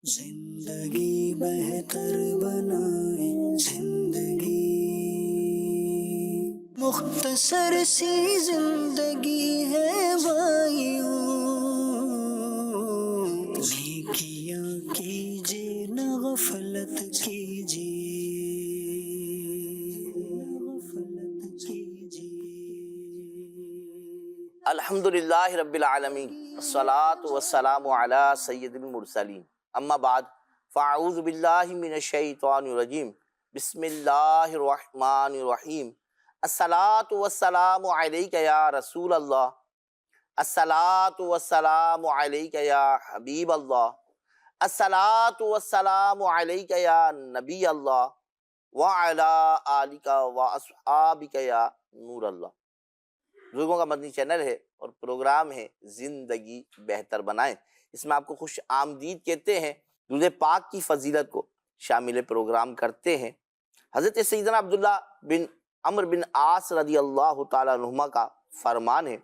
زندگی بہتر بنائے زندگی، مختصر سی زندگی ہے بھائیوں، نیکیاں کیجیے نہ غفلت کیجیے، غفلت کیجیے۔ الحمدللہ رب العالمین، الصلاة والسلام علی سید المرسلین، اما بعد فاعوذ باللہ من الشیطان الرجیم، بسم اللہ الرحمن الرحیم۔ الصلاة والسلام علیک یا رسول اللہ، الصلاة والسلام علیک یا حبیب اللہ، الصلاة والسلام علیک یا نبی اللہ، وعلی آلک واصحابک یا نور اللہ۔ بزرگوں کا مدنی چینل ہے اور پروگرام ہے زندگی بہتر بنائیں۔ اس میں آپ کو خوش آمدید کہتے ہیں، درود پاک کی فضیلت کو شامل پروگرام کرتے ہیں۔ حضرت سیدنا عبداللہ بن عمرو بن عاص رضی اللہ تعالیٰ عنہما کا فرمان ہے،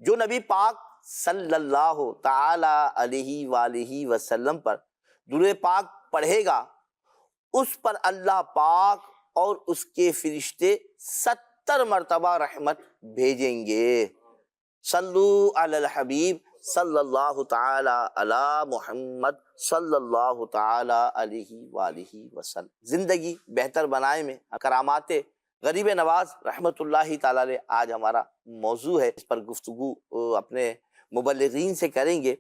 جو نبی پاک صلی اللہ تعالی علیہ وآلہ وسلم پر درود پاک پڑھے گا، اس پر اللہ پاک اور اس کے فرشتے 70 مرتبہ رحمت بھیجیں گے۔ صلو علی الحبیب صلی اللہ تعالی علی محمد صلی اللہ تعالی علیہ وآلہ وسلم۔ زندگی بہتر بنائے میں کرامات غریب نواز رحمت اللہ تعالی علیہ آج ہمارا موضوع ہے۔ اس پر گفتگو اپنے مبلغین سے کریں گے۔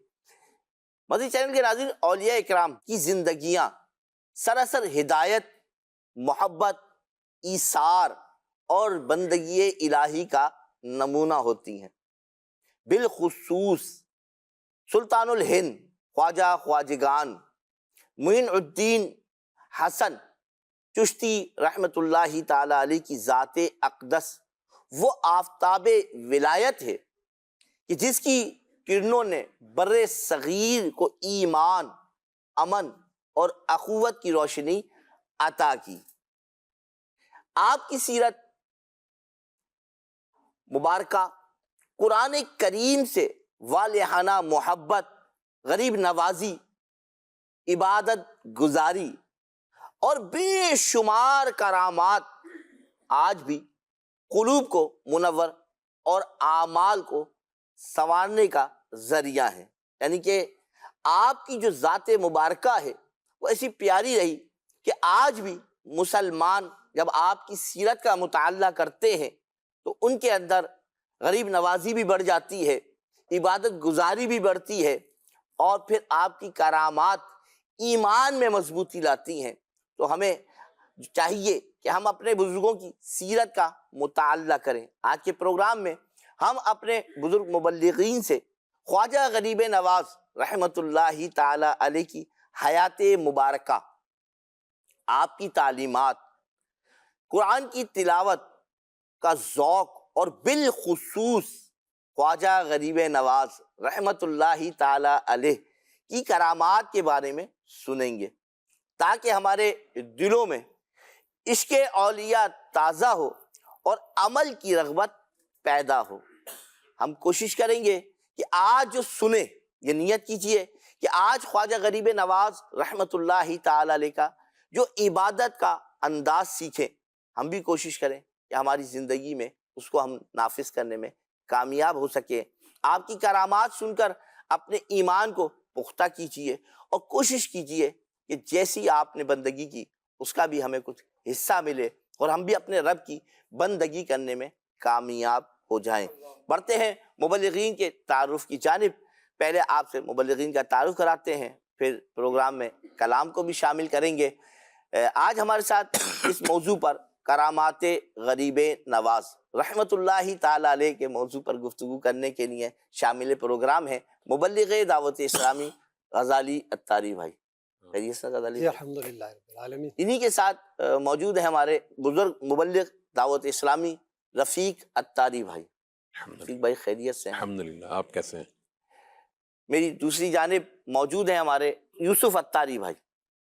مدنی چینل کے ناظرین، اولیاء اکرام کی زندگیاں سراسر ہدایت، محبت، ایثار اور بندگی الہی کا نمونہ ہوتی ہیں۔ بالخصوص سلطان الہند خواجہ خواجگان معین الدین حسن چشتی رحمت اللہ تعالی علیہ کی ذات اقدس وہ آفتاب ولایت ہے کہ جس کی کرنوں نے بر صغیر کو ایمان، امن اور اخوت کی روشنی عطا کی۔ آپ کی سیرت مبارکہ قرآن کریم سے والہانہ محبت، غریب نوازی، عبادت گزاری اور بے شمار کرامات آج بھی قلوب کو منور اور اعمال کو سنوارنے کا ذریعہ ہے۔ یعنی کہ آپ کی جو ذات مبارکہ ہے وہ ایسی پیاری رہی کہ آج بھی مسلمان جب آپ کی سیرت کا مطالعہ کرتے ہیں تو ان کے اندر غریب نوازی بھی بڑھ جاتی ہے، عبادت گزاری بھی بڑھتی ہے، اور پھر آپ کی کرامات ایمان میں مضبوطی لاتی ہیں۔ تو ہمیں چاہیے کہ ہم اپنے بزرگوں کی سیرت کا مطالعہ کریں۔ آج کے پروگرام میں ہم اپنے بزرگ مبلغین سے خواجہ غریب نواز رحمت اللہ تعالی علیہ کی حیات مبارکہ، آپ کی تعلیمات، قرآن کی تلاوت کا ذوق اور بالخصوص خواجہ غریب نواز رحمت اللہ تعالی علیہ کی کرامات کے بارے میں سنیں گے، تاکہ ہمارے دلوں میں عشق اولیاء تازہ ہو اور عمل کی رغبت پیدا ہو۔ ہم کوشش کریں گے کہ آج جو سنیں، یہ نیت کیجئے کہ آج خواجہ غریب نواز رحمت اللہ تعالی علیہ کا جو عبادت کا انداز سیکھیں، ہم بھی کوشش کریں کہ ہماری زندگی میں اس کو ہم نافذ کرنے میں کامیاب ہو سکیں۔ آپ کی کرامات سن کر اپنے ایمان کو پختہ کیجئے اور کوشش کیجئے کہ جیسی آپ نے بندگی کی اس کا بھی ہمیں کچھ حصہ ملے اور ہم بھی اپنے رب کی بندگی کرنے میں کامیاب ہو جائیں۔ بڑھتے ہیں مبلغین کے تعارف کی جانب۔ پہلے آپ سے مبلغین کا تعارف کراتے ہیں، پھر پروگرام میں کلام کو بھی شامل کریں گے۔ آج ہمارے ساتھ اس موضوع پر کرامات غریب نواز رحمت اللہ تعالی علیہ کے موضوع پر گفتگو کرنے کے لیے شامل پروگرام ہے مبلغ دعوت اسلامی غزالی عطاری بھائی۔ خیریت سے غزالی جی الحمدللہ رب العالمین۔ انہی کے ساتھ موجود ہیں ہمارے بزرگ مبلغ دعوت اسلامی رفیق عطاری بھائی۔ رفیق بھائی خیریت سے ہیں؟ الحمدللہ، آپ کیسے ہیں؟ میری دوسری جانب موجود ہیں ہمارے یوسف عطاری بھائی،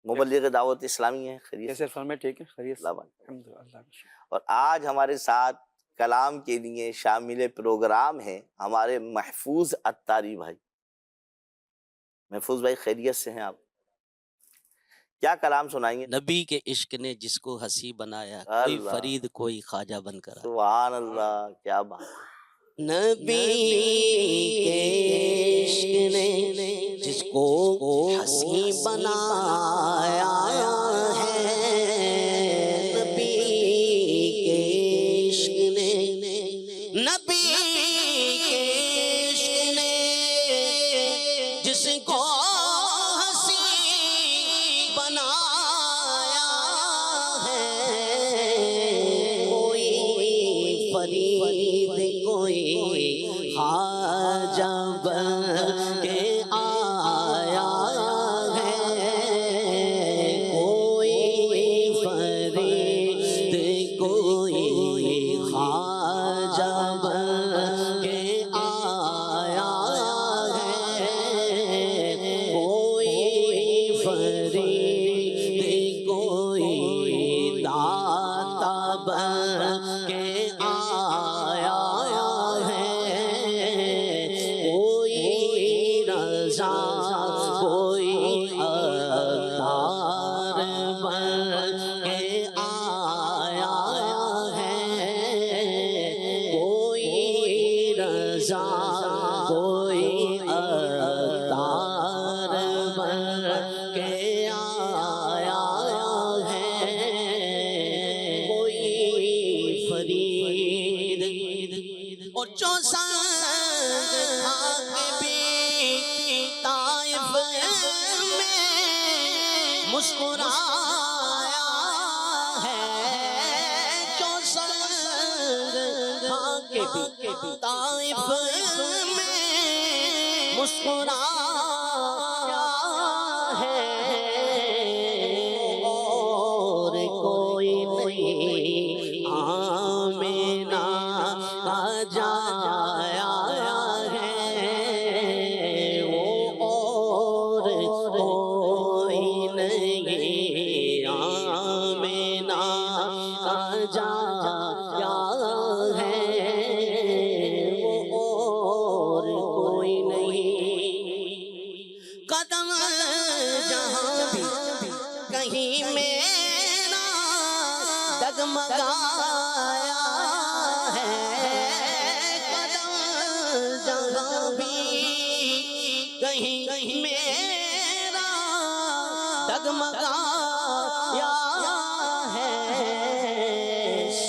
مبلغ دعوت اسلامی ہیں۔ خیریت کیسے فرمائے؟ ٹھیک ہے، خیریت سے؟ اللہ بھائی۔ الحمدللہ، اللہ کا شکر۔ اور آج ہمارے ساتھ کلام کے لیے شامل پروگرام ہیں ہمارے محفوظ عطاری بھائی۔ محفوظ بھائی خیریت سے ہیں آپ؟ کیا کلام سنائیں گے؟ نبی کے عشق نے جس کو ہنسی بنایا، کوئی اللہ، فرید کوئی خواجہ بن کر آیا۔ سبحان اللہ، کیا بات ہے۔ نبی کے عشق نے جس کو ہنسی بنایا ہے، نبی کے عشق نے، نبی کے عشق نے جس کو ہنسی بنایا ہے، کوئی فرید کوئی خواجہ بن کے آیا ہے، کوئی فرید کوئی خواجہ بن کے آیا ہے، کوئی فرید کوئی داتا بن کے آیا ہے، کوئی رضا کوئی عطار بن کے آیا ہے، کوئی رضا کوئی عطار بن کے آیا ہے، کوئی فرید اور جو سنگ تھا کہ بھی طائف میں مسکرایا ہے، جو سنگ تھا کہ بھی طائف میں مسکرایا ہے، اور کوئی نہیں آمینہ کا جایا ہے، وہ اور کوئی نہیں آمینہ کا جایا ہے، وہ اور کوئی نہیں، قدم جہاں بھی کہیں میرا ڈگمگایا ہے، قدم جہاں بھی کہیں میرا ڈگمگایا ہے،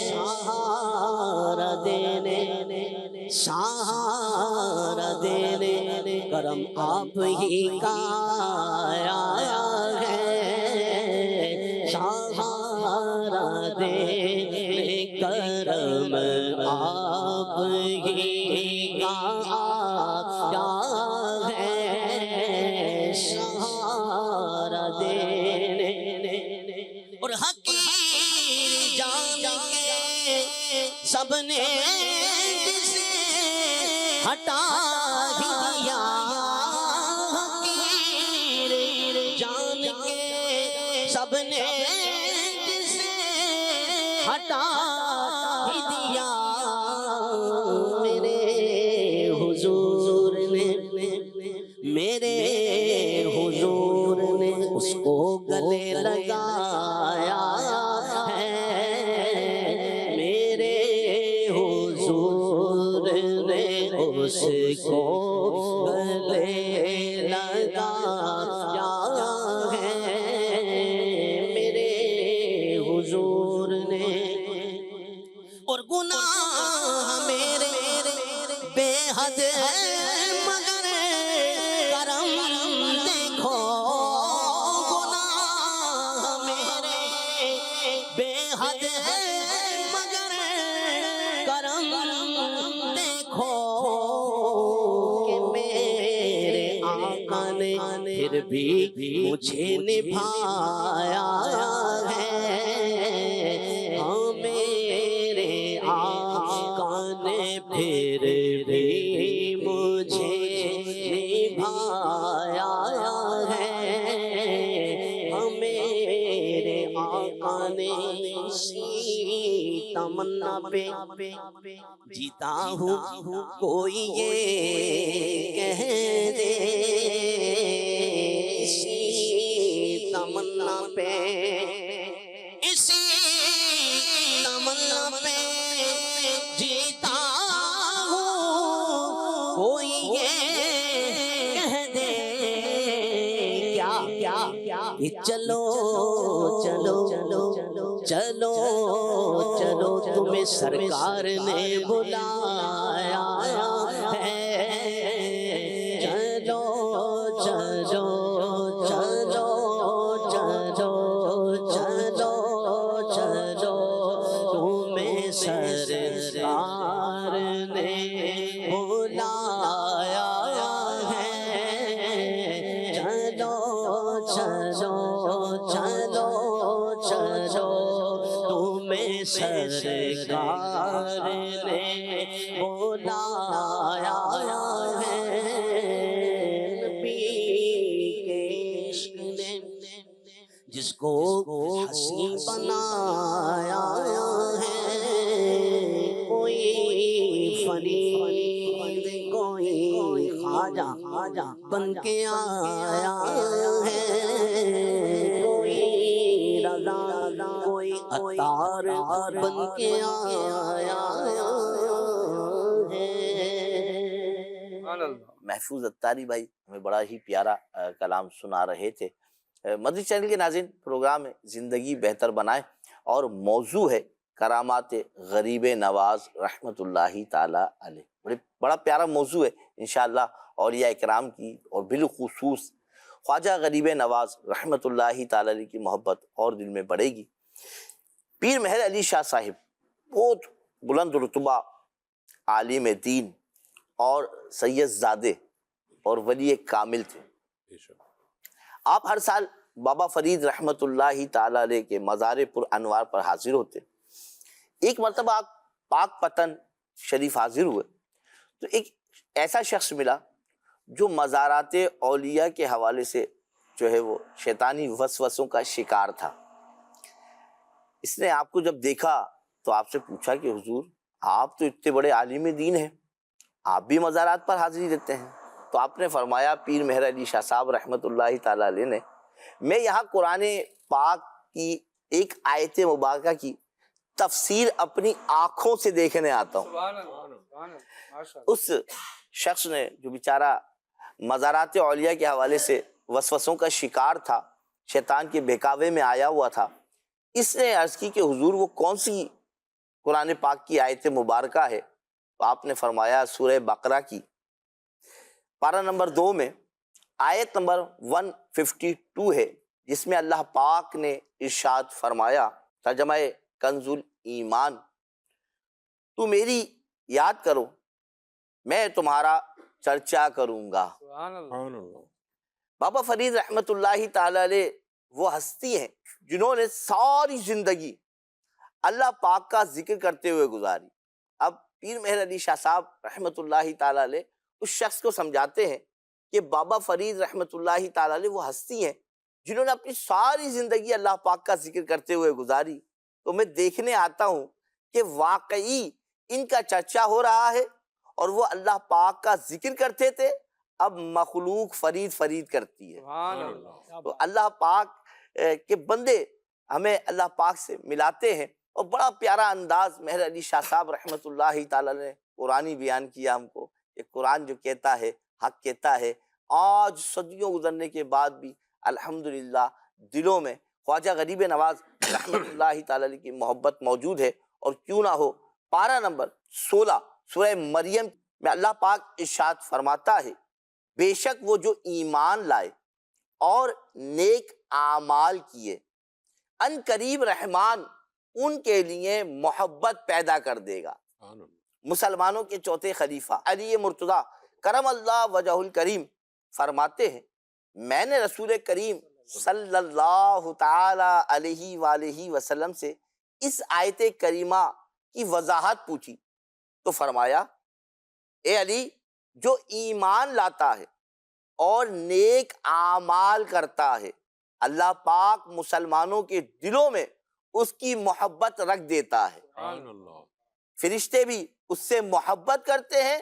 سہارا دینے سہارا دینے کرم آپ ہی کا آیا ہے، سہارا دینے کرم آپ ہی کا آیا ہے، سہارا دینے اور حقیر جان کے سب نے جسے ہٹا ہی دیا، حقیر جان کے سب نے جسے ہٹا ہی دیا، میرے حضور نے میرے حضور نے اس کو گلے لگایا ہے، میرے حضور نے اس کو گلے لگایا ہے، میرے حضور نے، اور گناہ میرے بے حد مگر کرم دیکھو، گناہ میرے بے حد مگر کرم دیکھو، کہ میرے آقا نے پھر بھی مجھے نبھایا ہے، ہاں میرے آقا نے پھر بھی مجھے نبھایا ہے، ہاں میرے آقا نے اسی تمنا پہ جیتا ہوں کوئی یہ کہہ دے، اسی تمنا پہ اسی تمنا پہ جیتا ہوں کوئی یہ کہہ دے کیا کہ چلو چلو چلو چلو چلو تمہیں سرکار نے بلایا ہے چلو چلو چلو چلو چلو چلو تمہیں سرکار نے بلایا ہے چلو چلو چلو چلو تمہیں سرکار نے بلایا ہے نبی کے عشق نے جس کو حسین بنایا ہے کوئی فرید کوئی خواجہ بن کے آیا ہے کوئی رضا کوئی عطار بن کے آیا ہے۔ محفوظ عطاری بھائی ہمیں بڑا ہی پیارا کلام سنا رہے تھے۔ مدنی چینل کے ناظرین، پروگرام ہے زندگی بہتر بنائیں اور موضوع ہے کرامات غریب نواز رحمت اللہ تعالی علیہ۔ بڑا پیارا موضوع ہے انشاءاللہ اولیاء اکرام کی، اور بالخصوص خواجہ غریب نواز رحمت اللہ تعالی علیہ کی محبت اور دل میں بڑھے گی۔ پیر مہر علی شاہ صاحب بہت بلند رتبہ عالم دین اور سید زادے اور ولی کامل تھے۔ آپ ہر سال بابا فرید رحمت اللہ تعالی علیہ کے مزار پر انوار پر حاضر ہوتے۔ ایک مرتبہ آپ پاک پتن شریف حاضر ہوئے تو ایک ایسا شخص ملا جو مزارات اولیاء کے حوالے سے جو ہے وہ شیطانی وسوسوں کا شکار تھا۔ اس نے آپ کو جب دیکھا تو آپ سے پوچھا کہ حضور آپ تو اتنے بڑے عالم دین ہیں، آپ بھی مزارات پر حاضری دیتے ہیں؟ تو آپ نے فرمایا پیر مہر علی شاہ صاحب رحمت اللہ تعالی علیہ نے، میں یہاں قرآن پاک کی ایک آیت مبارکہ کی تفسیر اپنی آنکھوں سے دیکھنے آتا ہوں۔ اس شخص نے جو بیچارہ مزارات اولیاء کے حوالے سے وسوسوں کا شکار تھا، شیطان کے بہکاوے میں آیا ہوا تھا، اس نے عرض کی کہ حضور وہ کون سی قرآن پاک کی آیت مبارکہ ہے؟ تو آپ نے فرمایا سورہ بقرہ کی پارہ نمبر 2 میں آیت نمبر 152 ہے، جس میں اللہ پاک نے ارشاد فرمایا، ترجمہ کنز ایمان، تو میری یاد کرو میں تمہارا چرچا کروں گا۔ بابا فرید رحمت اللہ تعالی علیہ وہ ہستی ہیں جنہوں نے ساری زندگی اللہ پاک کا ذکر کرتے ہوئے گزاری۔ اب پیر مہر علی شاہ صاحب رحمت اللہ تعالی علیہ اس شخص کو سمجھاتے ہیں کہ بابا فرید رحمت اللہ تعالی علیہ وہ ہستی ہیں جنہوں نے اپنی ساری زندگی اللہ پاک کا ذکر کرتے ہوئے گزاری، تو میں دیکھنے آتا ہوں کہ واقعی ان کا چرچا ہو رہا ہے، اور وہ اللہ پاک کا ذکر کرتے تھے، اب مخلوق فرید فرید کرتی ہے۔ تو اللہ پاک کے بندے ہمیں اللہ پاک سے ملاتے ہیں، اور بڑا پیارا انداز مہر علی شاہ صاحب رحمت اللہ تعالی نے قرآنی بیان کیا ہم کو، کہ قرآن جو کہتا ہے حق کہتا ہے۔ آج صدیوں گزرنے کے بعد بھی الحمدللہ دلوں میں خواجہ غریب نواز رحمت اللہ تعالی کی محبت موجود ہے۔ اور کیوں نہ ہو، پارہ نمبر 16 سورہ مریم میں اللہ پاک ارشاد فرماتا ہے، بے شک وہ جو ایمان لائے اور نیک اعمال کیے، ان قریب رحمان ان کے لیے محبت پیدا کر دے گا۔ مسلمانوں کے چوتھے خلیفہ علی مرتضیٰ کرم اللہ وجہ الکریم فرماتے ہیں، میں نے رسول کریم صلی اللہ تعالی علیہ وآلہ وسلم سے اس آیت کریمہ کی وضاحت پوچھی تو فرمایا، اے علی، جو ایمان لاتا ہے اور نیک اعمال کرتا ہے، اللہ پاک مسلمانوں کے دلوں میں اس کی محبت رکھ دیتا ہے۔ فرشتے بھی اس سے محبت کرتے ہیں،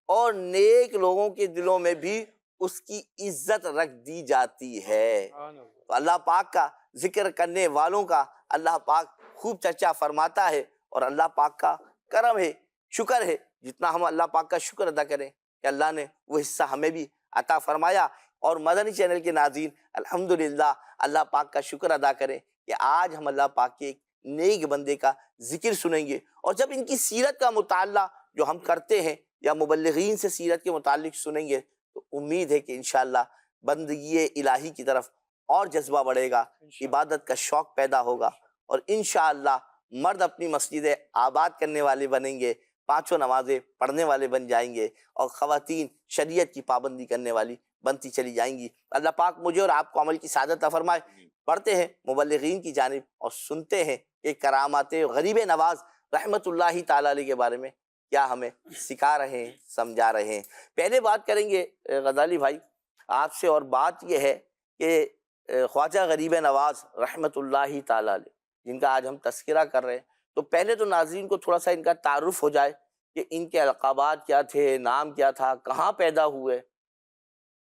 اور نیک لوگوں کے دلوں میں بھی اس کی عزت رکھ دی جاتی ہے۔ تو اللہ پاک کا ذکر کرنے والوں کا اللہ پاک خوب چرچا فرماتا ہے، اور اللہ پاک کا کرم ہے، شکر ہے، جتنا ہم اللہ پاک کا شکر ادا کریں کہ اللہ نے وہ حصہ ہمیں بھی عطا فرمایا۔ اور مدنی چینل کے ناظرین الحمدللہ اللہ پاک کا شکر ادا کریں کہ آج ہم اللہ پاک کے ایک نیک بندے کا ذکر سنیں گے، اور جب ان کی سیرت کا مطالعہ جو ہم کرتے ہیں یا مبلغین سے سیرت کے متعلق سنیں گے تو امید ہے کہ انشاءاللہ بندگی الہی کی طرف اور جذبہ بڑھے گا، عبادت کا شوق پیدا ہوگا، اور انشاءاللہ مرد اپنی مسجدیں آباد کرنے والے بنیں گے، پانچوں نمازیں پڑھنے والے بن جائیں گے، اور خواتین شریعت کی پابندی کرنے والی بنتی چلی جائیں گی۔ اللہ پاک مجھے اور آپ کو عمل کی سعادت عطا فرمائے۔ بڑھتے ہیں مبلغین کی جانب اور سنتے ہیں کہ کرامات غریب نواز رحمت اللہ تعالیٰ علیہ کے بارے میں کیا ہمیں سکھا رہے ہیں، سمجھا رہے ہیں۔ پہلے بات کریں گے غزالی بھائی آپ سے، اور بات یہ ہے کہ خواجہ غریب نواز رحمت اللہ تعالیٰ علیہ جن کا آج ہم تذکرہ کر رہے ہیں، تو پہلے تو ناظرین کو تھوڑا سا ان کا تعارف ہو جائے کہ ان کے القابات کیا تھے، نام کیا تھا، کہاں پیدا ہوئے،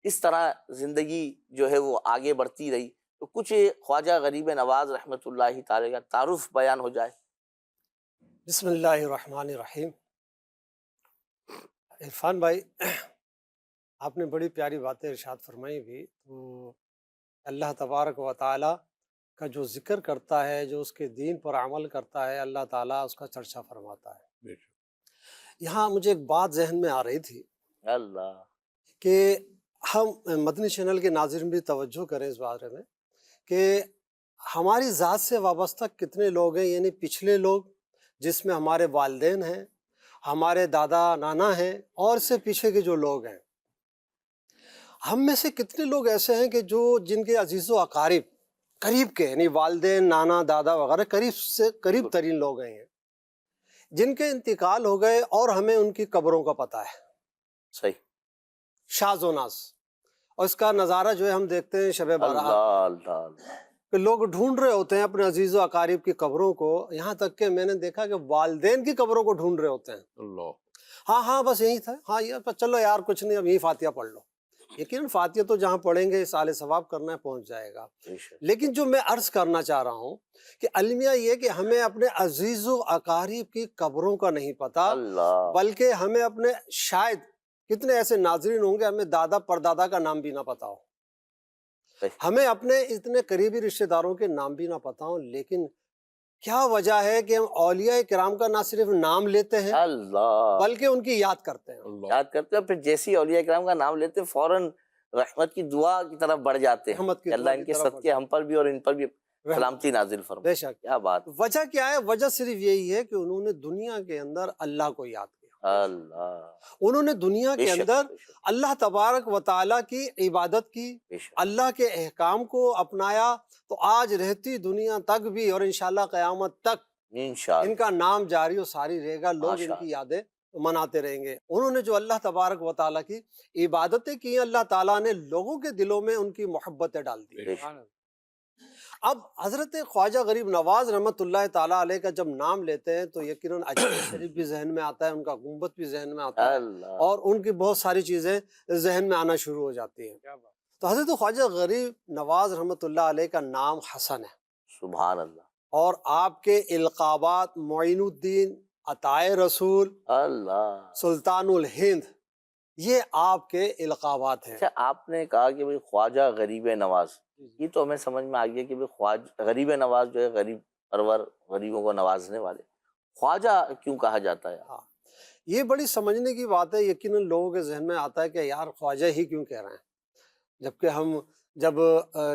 اس طرح زندگی جو ہے وہ آگے بڑھتی رہی، تو کچھ خواجہ غریب نواز رحمت اللہ تعالیٰ کا تعارف بیان ہو جائے۔ بسم اللہ الرحمن الرحیم۔ عرفان بھائی آپ نے بڑی پیاری باتیں ارشاد فرمائی بھی، تو اللہ تبارک و تعالیٰ کا جو ذکر کرتا ہے، جو اس کے دین پر عمل کرتا ہے، اللہ تعالیٰ اس کا چرچا فرماتا ہے۔ یہاں مجھے ایک بات ذہن میں آ رہی تھی اللہ کہ ہم مدنی چینل کے ناظرین بھی توجہ کریں اس بارے میں کہ ہماری ذات سے وابستہ کتنے لوگ ہیں، یعنی پچھلے لوگ جس میں ہمارے والدین ہیں، ہمارے دادا نانا ہیں، اور اس سے پیچھے کے جو لوگ ہیں، ہم میں سے کتنے لوگ ایسے ہیں کہ جن کے عزیز و اقارب قریب کے، یعنی والدین، نانا، دادا وغیرہ قریب سے قریب ترین لوگ ہیں جن کے انتقال ہو گئے اور ہمیں ان کی قبروں کا پتہ ہے، صحیح، شاذ و ناز، اور اس کا نظارہ جو ہے ہم دیکھتے ہیں شب بارات اللہ کہ لوگ ڈھونڈ رہے ہوتے ہیں اپنے عزیز و اقارب کی قبروں کو، یہاں تک کہ میں نے دیکھا کہ والدین کی قبروں کو ڈھونڈ رہے ہوتے ہیں۔ اللہ، ہاں بس یہی تھا، ہاں یہ چلو یار کچھ نہیں، اب یہی فاتحہ پڑھ لو۔ یقیناً فاتحہ تو جہاں پڑھیں گے سال ثواب کرنا ہے، پہنچ جائے گا۔ لیکن جو میں عرض کرنا چاہ رہا ہوں کہ المیہ یہ کہ ہمیں اپنے عزیز و اقارب کی قبروں کا نہیں پتہ، اللہ، بلکہ ہمیں اپنے، شاید کتنے ایسے ناظرین ہوں گے ہمیں دادا پردادا کا نام بھی نہ پتا ہو، ہمیں اپنے اتنے قریبی رشتہ داروں کے نام بھی نہ پتا ہوں، لیکن کیا وجہ ہے کہ ہم اولیاء کرام کا نہ صرف نام لیتے ہیں اللہ، بلکہ ان کی یاد کرتے ہیں۔ یاد کرتے ہیں، پھر جیسی اولیاء کرام کا نام لیتے ہیں فوراً رحمت کی دعا کی طرف بڑھ جاتے ہیں رحمت کی کہ اللہ دعا ان کی کے طرف صدقے ہم پر بھی اور ان پر بھی سلامتی نازل فرمائے۔ بے شک۔ کیا بات، وجہ کیا ہے؟ وجہ صرف یہی ہے کہ انہوں نے دنیا کے اندر اللہ کو یاد کیا، اللہ، انہوں نے دنیا بے کے شک، اندر بے شک، اللہ تبارک و تعالیٰ کی عبادت کی، بے شک، اللہ کے احکام کو اپنایا، تو آج رہتی دنیا تک بھی اور انشاءاللہ قیامت تک انشاءاللہ، ان کا نام جاری و ساری رہے گا، لوگ ان ماشاءاللہ، کی یادیں مناتے رہیں گے۔ انہوں نے جو اللہ تبارک و تعالیٰ کی عبادتیں کی، اللہ تعالیٰ نے لوگوں کے دلوں میں ان کی محبتیں ڈال دی۔ بے شک، اب حضرت خواجہ غریب نواز رحمت اللہ تعالیٰ علیہ کا جب نام لیتے ہیں تو یقیناً اجمیر شریف بھی ذہن میں آتا ہے، ان کا گنبد بھی ذہن میں آتا ہے، اللہ، اور ان کی بہت ساری چیزیں ذہن میں آنا شروع ہو جاتی ہیں۔ تو حضرت خواجہ غریب نواز رحمت اللہ علیہ کا نام حسن ہے، سبحان اللہ، اور آپ کے القابات معین الدین، عطائے رسول، اللہ۔ سلطان الہند، یہ آپ کے القابات ہیں۔ اچھا، آپ نے کہا کہ بھئی خواجہ غریب نواز، یہ تو ہمیں سمجھ میں آ گیا کہ بھئی خواجہ غریب نواز جو ہے غریب پرور، غریبوں کو نوازنے والے، خواجہ کیوں کہا جاتا ہے؟ ہاں، یہ بڑی سمجھنے کی بات ہے، یقیناً لوگوں کے ذہن میں آتا ہے کہ یار خواجہ ہی کیوں کہہ رہے ہیں، جبکہ ہم جب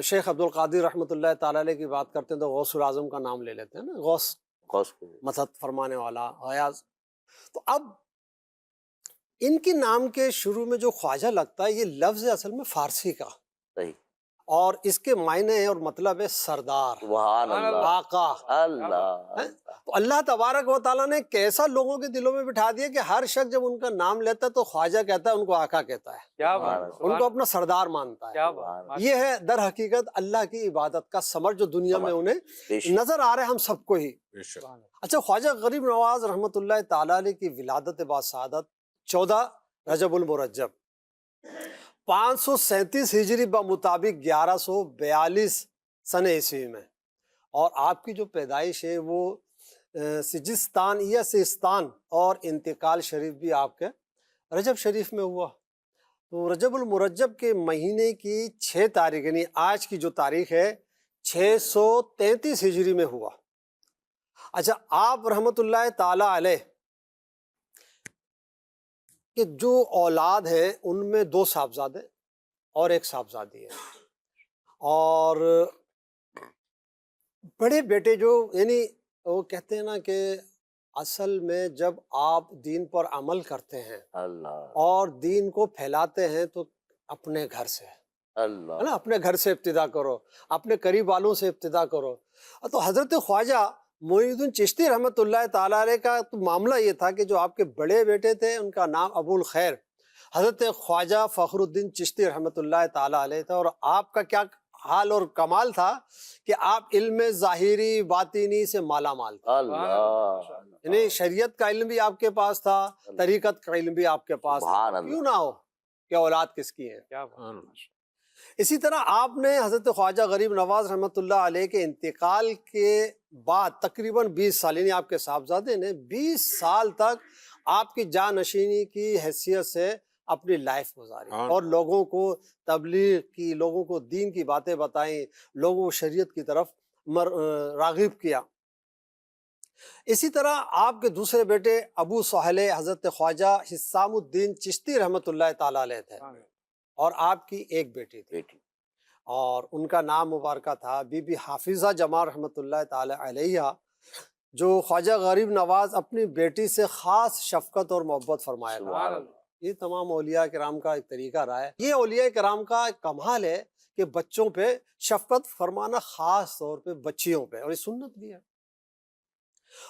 شیخ عبد القادر رحمۃ اللہ تعالیٰ علیہ کی بات کرتے ہیں تو غوث الاعظم کا نام لے لیتے ہیں نا، غوث غوث کو، مدد فرمانے والا، غیاث۔ تو اب ان کے نام کے شروع میں جو خواجہ لگتا ہے، یہ لفظ اصل میں فارسی کا، صحیح، اور اس کے معنی ہیں اور مطلب ہے سردار، سبحان اللہ، آقا۔ اللہ، تو اللہ تبارک و تعالیٰ نے کیسا لوگوں کے دلوں میں بٹھا دیا کہ ہر شخص جب ان کا نام لیتا ہے تو خواجہ کہتا ہے، ان کو آقا کہتا ہے، کیا بات بات، ان کو اپنا سردار مانتا ہے۔ کیا بات، یہ ہے در حقیقت اللہ کی عبادت کا ثمر جو دنیا میں انہیں بے شک، نظر آ رہا ہے ہم سب کو ہی۔ اچھا، خواجہ غریب نواز رحمت اللہ تعالیٰ علیہ کی ولادت باسعادت 14 رجب المرجب 537 ہجری بمطابق 1142 سن عیسوی میں، اور آپ کی جو پیدائش ہے وہ سجستان یا سجستان، اور انتقال شریف بھی آپ کے رجب شریف میں ہوا۔ تو رجب المرجب کے مہینے کی 6 تاریخ یعنی آج کی جو تاریخ ہے 633 ہجری میں ہوا۔ اچھا، آپ رحمۃ اللہ تعالی علیہ کہ جو اولاد ہیں ان میں 2 صاحبزادے اور 1 صاحبزادی ہے، اور بڑے بیٹے جو یعنی وہ کہتے ہیں نا کہ اصل میں جب آپ دین پر عمل کرتے ہیں اللہ اور دین کو پھیلاتے ہیں تو اپنے گھر سے ہے اللہ نا، اپنے گھر سے ابتدا کرو، اپنے قریب والوں سے ابتدا کرو۔ تو حضرت خواجہ معین الدین چشتی رحمۃ اللہ تعالیٰ علیہ کا تو معاملہ یہ تھا کہ جو آپ کے بڑے بیٹے تھے ان کا نام ابو الخیر حضرت خواجہ فخر الدین چشتی رحمۃ اللہ تعالیٰ علیہ تھا، اور آپ کا کیا حال اور کمال تھا کہ آپ علم ظاہری باطینی سے مالا مال تھے، اللہ یعنی شریعت کا علم بھی آپ کے پاس تھا، طریقت کا علم بھی آپ کے پاس تھا، سبحان اللہ۔ کیوں نہ ہو کہ اولاد کس کی ہے۔ اسی طرح آپ نے حضرت خواجہ غریب نواز رحمۃ اللہ علیہ کے انتقال کے بعد تقریباً 20 سال یعنی آپ کے صاحبزادے نے 20 سال تک آپ کی جانشینی کی حیثیت سے اپنی لائف گزاری اور لوگوں کو تبلیغ کی، لوگوں کو دین کی باتیں بتائیں، لوگوں کو شریعت کی طرف راغب کیا۔ اسی طرح آپ کے دوسرے بیٹے ابو سہیل حضرت خواجہ حسام الدین چشتی رحمۃ اللہ تعالیٰ علیہ تھے، اور آپ کی 1 بیٹی تھی، بیٹی اور ان کا نام مبارکہ تھا بی بی حافظہ جمال رحمۃ اللہ تعالی علیہ، جو خواجہ غریب نواز اپنی بیٹی سے خاص شفقت اور محبت فرمایا سبحان تھا۔ اللہ۔ یہ تمام اولیاء کرام کا ایک طریقہ رہا ہے۔ یہ اولیاء کرام کا ایک کمال ہے کہ بچوں پہ شفقت فرمانا، خاص طور پہ بچیوں پہ، اور یہ سنت بھی ہے۔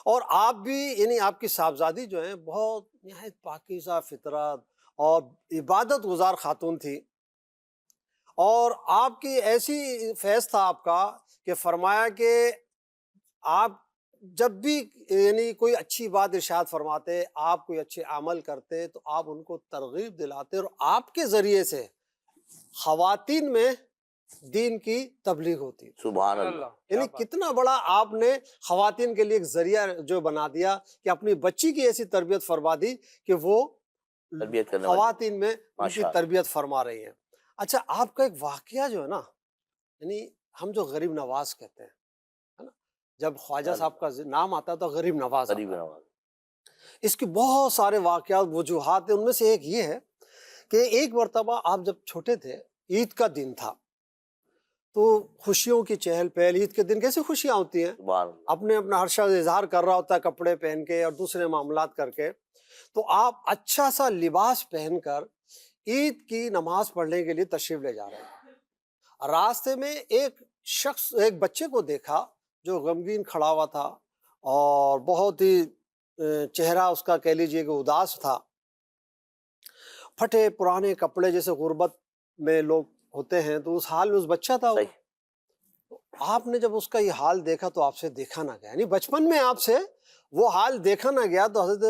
اور آپ بھی یعنی آپ کی صاحبزادی جو ہیں بہت نہایت پاکیزہ فطرت اور عبادت گزار خاتون تھی، اور آپ کی ایسی فیض تھا آپ کا کہ فرمایا کہ آپ جب بھی یعنی کوئی اچھی بات ارشاد فرماتے، آپ کوئی اچھے عمل کرتے تو آپ ان کو ترغیب دلاتے، اور آپ کے ذریعے سے خواتین میں دین کی تبلیغ ہوتی۔ سبحان اللہ۔ یعنی کتنا بڑا آپ نے خواتین کے لیے ایک ذریعہ جو بنا دیا کہ اپنی بچی کی ایسی تربیت فرما دی کہ وہ تربیت کرنے والی۔ خواتین میں ان کی ماشاء اللہ۔ تربیت فرما رہی ہیں۔ اچھا، آپ کا ایک واقعہ جو ہے نا، یعنی ہم جو غریب نواز کہتے ہیں ہے نا، جب خواجہ صاحب کا نام آتا ہے تو غریب نواز آتا غریب ہے۔ نواز۔ اس کے بہت سارے واقعات وجوہات ہیں، ان میں سے ایک یہ ہے کہ ایک مرتبہ آپ جب چھوٹے تھے، عید کا دن تھا، تو خوشیوں کی چہل پہل، عید کے دن کیسے خوشیاں ہوتی ہیں، سبحان اللہ۔ اپنے اپنا ہر شخص اظہار کر رہا ہوتا ہے کپڑے پہن کے اور دوسرے معاملات کر کے، تو آپ اچھا سا لباس پہن کر عید کی نماز پڑھنے کے لیے تشریف لے جا رہے ہیں۔ راستے میں ایک بچے کو دیکھا جو غمگین کھڑا ہوا تھا، اور بہت ہی چہرہ اس کا کہہ لیجئے کہ اداس تھا، پھٹے پرانے کپڑے جیسے غربت میں لوگ ہوتے ہیں، تو اس حال میں اس بچہ تھا وہ۔ صحیح۔ آپ نے جب اس کا یہ حال دیکھا تو آپ سے دیکھا نہ گیا، یعنی بچپن میں آپ سے وہ حال دیکھا نہ گیا، تو حضرت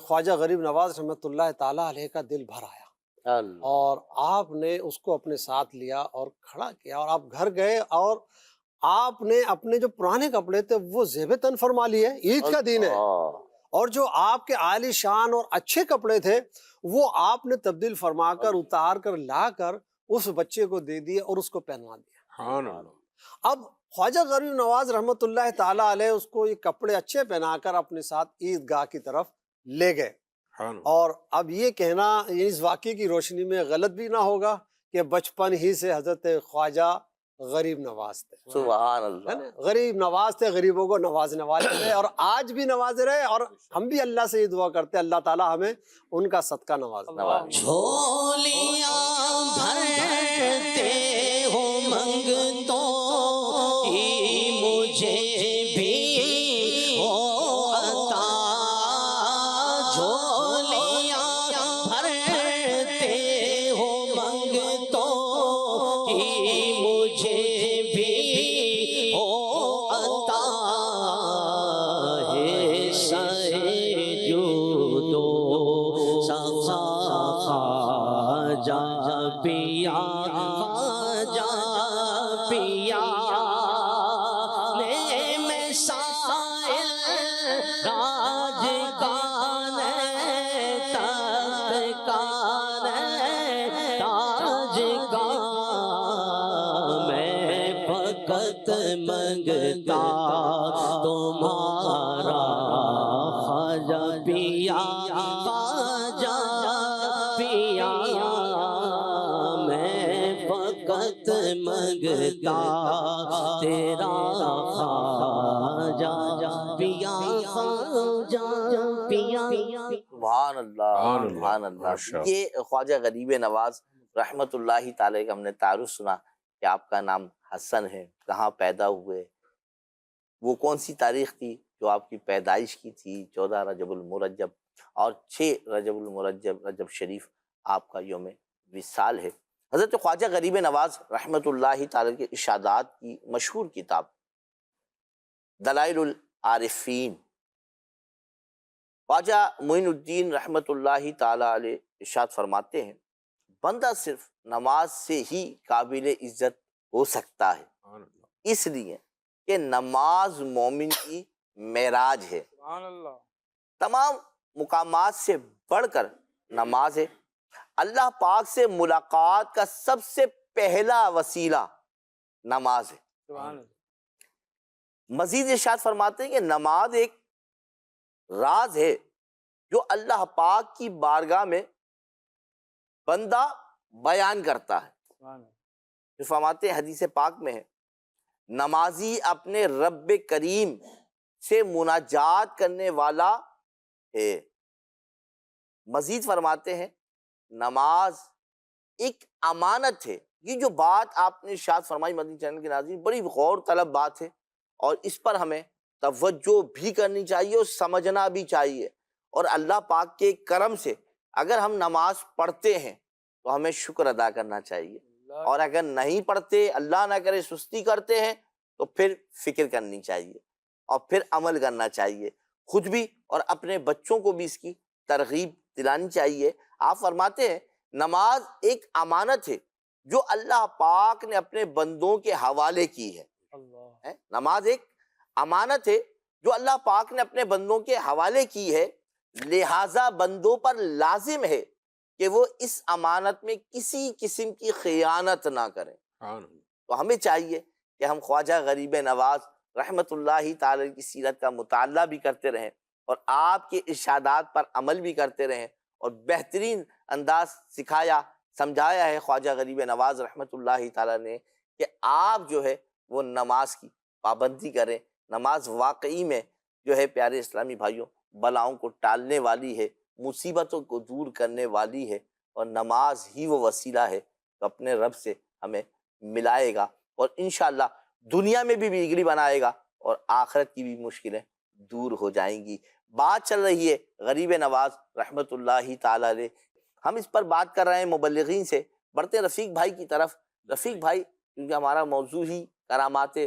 خواجہ غریب نواز رحمۃ اللہ تعالیٰ علیہ کا دل بھر آیا، اللہ۔ اور آپ نے اس کو اپنے ساتھ لیا اور کھڑا کیا، اور آپ گھر گئے، اور آپ نے اپنے جو پرانے کپڑے تھے وہ زیب تن فرما لیے، عید کا دن ہے، اور جو آپ کے عالی شان اور اچھے کپڑے تھے وہ آپ نے تبدیل فرما کر اتار کر لا کر اس بچے کو دے دیے اور اس کو پہنوا دیا۔ اب خواجہ غریب نواز رحمۃ اللہ تعالیٰ علیہ اس کو یہ کپڑے اچھے پہنا کر اپنے ساتھ عید گاہ کی طرف لے گئے، اور اب یہ کہنا اس واقعے کی روشنی میں غلط بھی نہ ہوگا کہ بچپن ہی سے حضرت خواجہ غریب نواز تھے، سبحان ہے اللہ۔ نا؟ غریب نواز تھے، غریبوں کو نوازنے والے تھے، اور آج بھی نوازے رہے، اور ہم بھی اللہ سے یہ دعا کرتے ہیں اللہ تعالیٰ ہمیں ان کا صدقہ نوازے۔ جھولیاں بھرتے ہو منگتوں کی، مجھے بھی ہو عطا۔ جھولیاں بھرتے ہو منگتوں کی، مجھے بھی ہو عطا۔ ہے سائے جود و سخا خواجہ بھی فقط منگتا تمہارا خواجہ پیا خواجہ پیا میں فقط منگتا تیرا خواجہ پیا خواجہ پیا سبحان اللہ سبحان اللہ. یہ خواجہ غریب نواز رحمت اللہ تعالی کا ہم نے تعارف سنا کہ آپ کا نام حسن ہے, کہاں پیدا ہوئے, وہ کون سی تاریخ تھی جو آپ کی پیدائش کی تھی, 14 رجب المرجب, اور 6 رجب المرجب رجب شریف آپ کا یوم وصال ہے. حضرت خواجہ غریب نواز رحمت اللہ تعالی کے ارشادات کی مشہور کتاب دلائل العارفین, خواجہ معین الدین رحمت اللہ تعالی علیہ ارشاد فرماتے ہیں بندہ صرف نماز سے ہی قابل عزت ہو سکتا ہے, اس لیے کہ نماز مومن کی معراج ہے. تمام مقامات سے بڑھ کر نماز ہے. اللہ پاک سے ملاقات کا سب سے پہلا وسیلہ نماز ہے. مزید ارشاد فرماتے ہیں کہ نماز ایک راز ہے جو اللہ پاک کی بارگاہ میں بندہ بیان کرتا ہے. جو فرماتے ہیں حدیث پاک میں ہے نمازی اپنے رب کریم سے مناجات کرنے والا ہے. مزید فرماتے ہیں نماز ایک امانت ہے. یہ جو بات آپ نے ارشاد فرمائی مدنی چینل کے ناظرین, بڑی غور طلب بات ہے, اور اس پر ہمیں توجہ بھی کرنی چاہیے اور سمجھنا بھی چاہیے. اور اللہ پاک کے کرم سے اگر ہم نماز پڑھتے ہیں تو ہمیں شکر ادا کرنا چاہیے, اور اگر نہیں پڑھتے, اللہ نہ کرے سستی کرتے ہیں, تو پھر فکر کرنی چاہیے اور پھر عمل کرنا چاہیے. خود بھی اور اپنے بچوں کو بھی اس کی ترغیب دلانی چاہیے. آپ فرماتے ہیں نماز ایک امانت ہے جو اللہ پاک نے اپنے بندوں کے حوالے کی ہے. نماز ایک امانت ہے جو اللہ پاک نے اپنے بندوں کے حوالے کی ہے, لہٰذا بندوں پر لازم ہے کہ وہ اس امانت میں کسی قسم کی خیانت نہ کریں. تو ہمیں چاہیے کہ ہم خواجہ غریب نواز رحمت اللہ تعالی کی سیرت کا مطالعہ بھی کرتے رہیں اور آپ کے ارشادات پر عمل بھی کرتے رہیں, اور بہترین انداز سکھایا سمجھایا ہے خواجہ غریب نواز رحمت اللہ تعالی نے کہ آپ جو ہے وہ نماز کی پابندی کریں. نماز واقعی میں جو ہے پیارے اسلامی بھائیوں بلاؤں کو ٹالنے والی ہے, مصیبتوں کو دور کرنے والی ہے, اور نماز ہی وہ وسیلہ ہے جو اپنے رب سے ہمیں ملائے گا, اور انشاءاللہ دنیا میں بھی بگڑی بنائے گا, اور آخرت کی بھی مشکلیں دور ہو جائیں گی. بات چل رہی ہے غریب نواز رحمت اللہ تعالی علیہ, ہم اس پر بات کر رہے ہیں مبلغین سے. بڑھتے ہیں رفیق بھائی کی طرف. رفیق بھائی, کیونکہ ہمارا موضوع ہی کرامات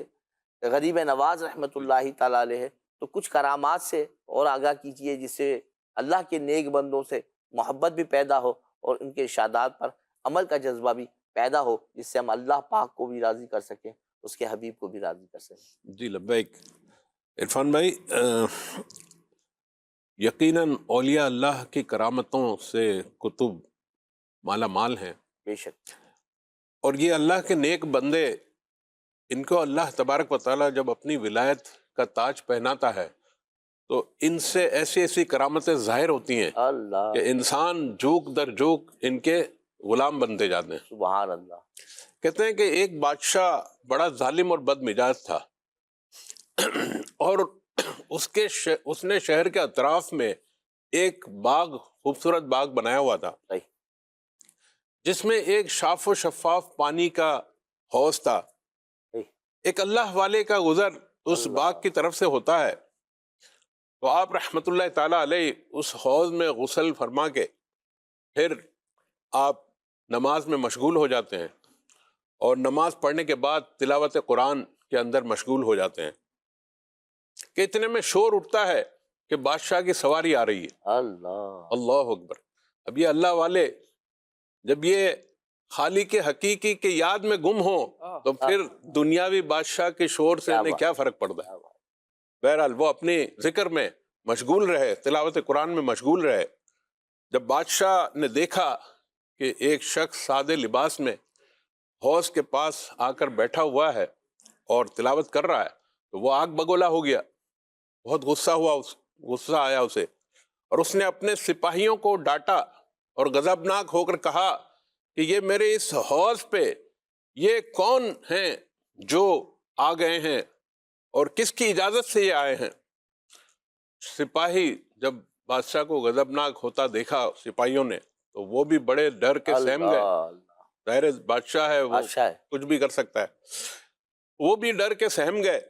غریب نواز رحمت اللہ تعالی علیہ ہے, تو کچھ کرامات سے اور آگاہ کیجئے جس سے اللہ کے نیک بندوں سے محبت بھی پیدا ہو اور ان کے ارشادات پر عمل کا جذبہ بھی پیدا ہو, جس سے ہم اللہ پاک کو بھی راضی کر سکیں, اس کے حبیب کو بھی راضی کر سکیں. جی لبیک. عرفان بھائی, یقیناً اولیاء اللہ کی کرامتوں سے کتب مالا مال ہیں, بے شک, اور یہ اللہ کے نیک بندے, ان کو اللہ تبارک و تعالیٰ جب اپنی ولایت کا تاج پہناتا ہے تو ان سے ایسی ایسی کرامتیں ظاہر ہوتی ہیں اللہ کہ انسان جوک در جوک ان کے غلام بنتے جاتے ہیں. سبحان اللہ. کہتے ہیں کہ ایک بادشاہ بڑا ظالم اور بد مزاج تھا, اور اس نے شہر کے اطراف میں ایک باغ, خوبصورت باغ بنایا ہوا تھا, جس میں ایک صاف و شفاف پانی کا حوض تھا. ایک اللہ والے کا گزر اس باغ کی طرف سے ہوتا ہے, تو آپ رحمت اللہ تعالیٰ علیہ اس حوض میں غسل فرما کے پھر آپ نماز میں مشغول ہو جاتے ہیں, اور نماز پڑھنے کے بعد تلاوت قرآن کے اندر مشغول ہو جاتے ہیں کہ اتنے میں شور اٹھتا ہے کہ بادشاہ کی سواری آ رہی ہے. اللہ اکبر. اب یہ اللہ والے جب یہ خالق حقیقی کے یاد میں گم ہوں تو پھر دنیاوی بادشاہ کے شور سے انہیں کیا فرق پڑتا ہے. بہرحال وہ اپنی ذکر میں مشغول رہے, تلاوت قرآن میں مشغول رہے. جب بادشاہ نے دیکھا کہ ایک شخص سادے لباس میں حوض کے پاس آ کر بیٹھا ہوا ہے اور تلاوت کر رہا ہے تو وہ آگ بگولا ہو گیا، بہت غصہ آیا اسے، اور اس نے اپنے سپاہیوں کو ڈانٹا اور غضبناک ہو کر کہا کہ یہ میرے اس حوض پہ یہ کون ہیں جو آ گئے ہیں اور کس کی اجازت سے یہ آئے ہیں؟ سپاہی جب بادشاہ کو غضبناک ہوتا دیکھا سپاہیوں نے تو وہ بھی بڑے ڈر کے سہم گئے، ظاہر بادشاہ ہے، وہ کچھ بھی کر سکتا ہے، وہ بھی ڈر کے سہم گئے۔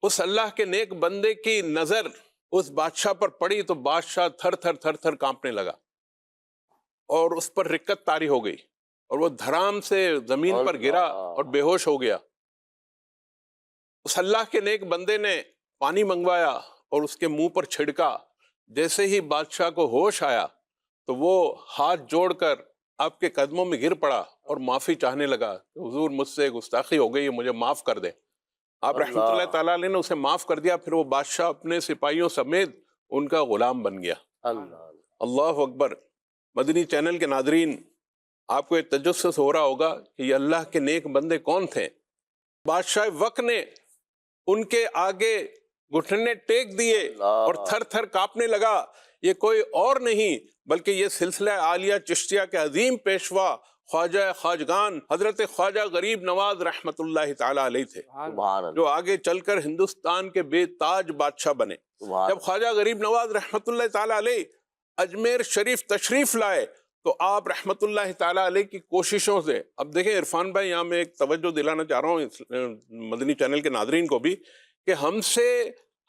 اس اللہ کے نیک بندے کی نظر اس بادشاہ پر پڑی تو بادشاہ تھر تھر کانپنے لگا اور اس پر رکت طاری ہو گئی اور وہ دھرام سے زمین پر گرا اور بے ہوش ہو گیا۔ اس اللہ کے نیک بندے نے پانی منگوایا اور اس کے منہ پر چھڑکا، جیسے ہی بادشاہ کو ہوش آیا تو وہ ہاتھ جوڑ کر آپ کے قدموں میں گر پڑا اور معافی چاہنے لگا کہ حضور مجھ سے گستاخی ہو گئی ہے، مجھے معاف کر دیں۔ آپ رحمۃ اللہ تعالیٰ علیہ نے اسے معاف کر دیا، پھر وہ بادشاہ اپنے سپاہیوں سمیت ان کا غلام بن گیا۔ اللہ اکبر۔ مدنی چینل کے ناظرین، آپ کو ایک تجسس ہو رہا ہوگا کہ یہ اللہ کے نیک بندے کون تھے۔ بادشاہ وقت نے ان کے آگے گھٹنے ٹیک دیے اور تھر تھر کانپنے لگا۔ یہ کوئی اور نہیں بلکہ یہ سلسلہ عالیہ چشتیہ کے عظیم پیشوا خواجہ خواجگان حضرت خواجہ غریب نواز رحمت اللہ تعالی علیہ تھے، جو آگے چل کر ہندوستان کے بے تاج بادشاہ بنے۔ جب خواجہ غریب نواز رحمت اللہ تعالی علیہ اجمیر شریف تشریف لائے تو آپ رحمت اللہ تعالی علیہ کی کوششوں سے، اب دیکھیں عرفان بھائی، یہاں میں ایک توجہ دلانا چاہ رہا ہوں مدنی چینل کے ناظرین کو بھی، کہ ہم سے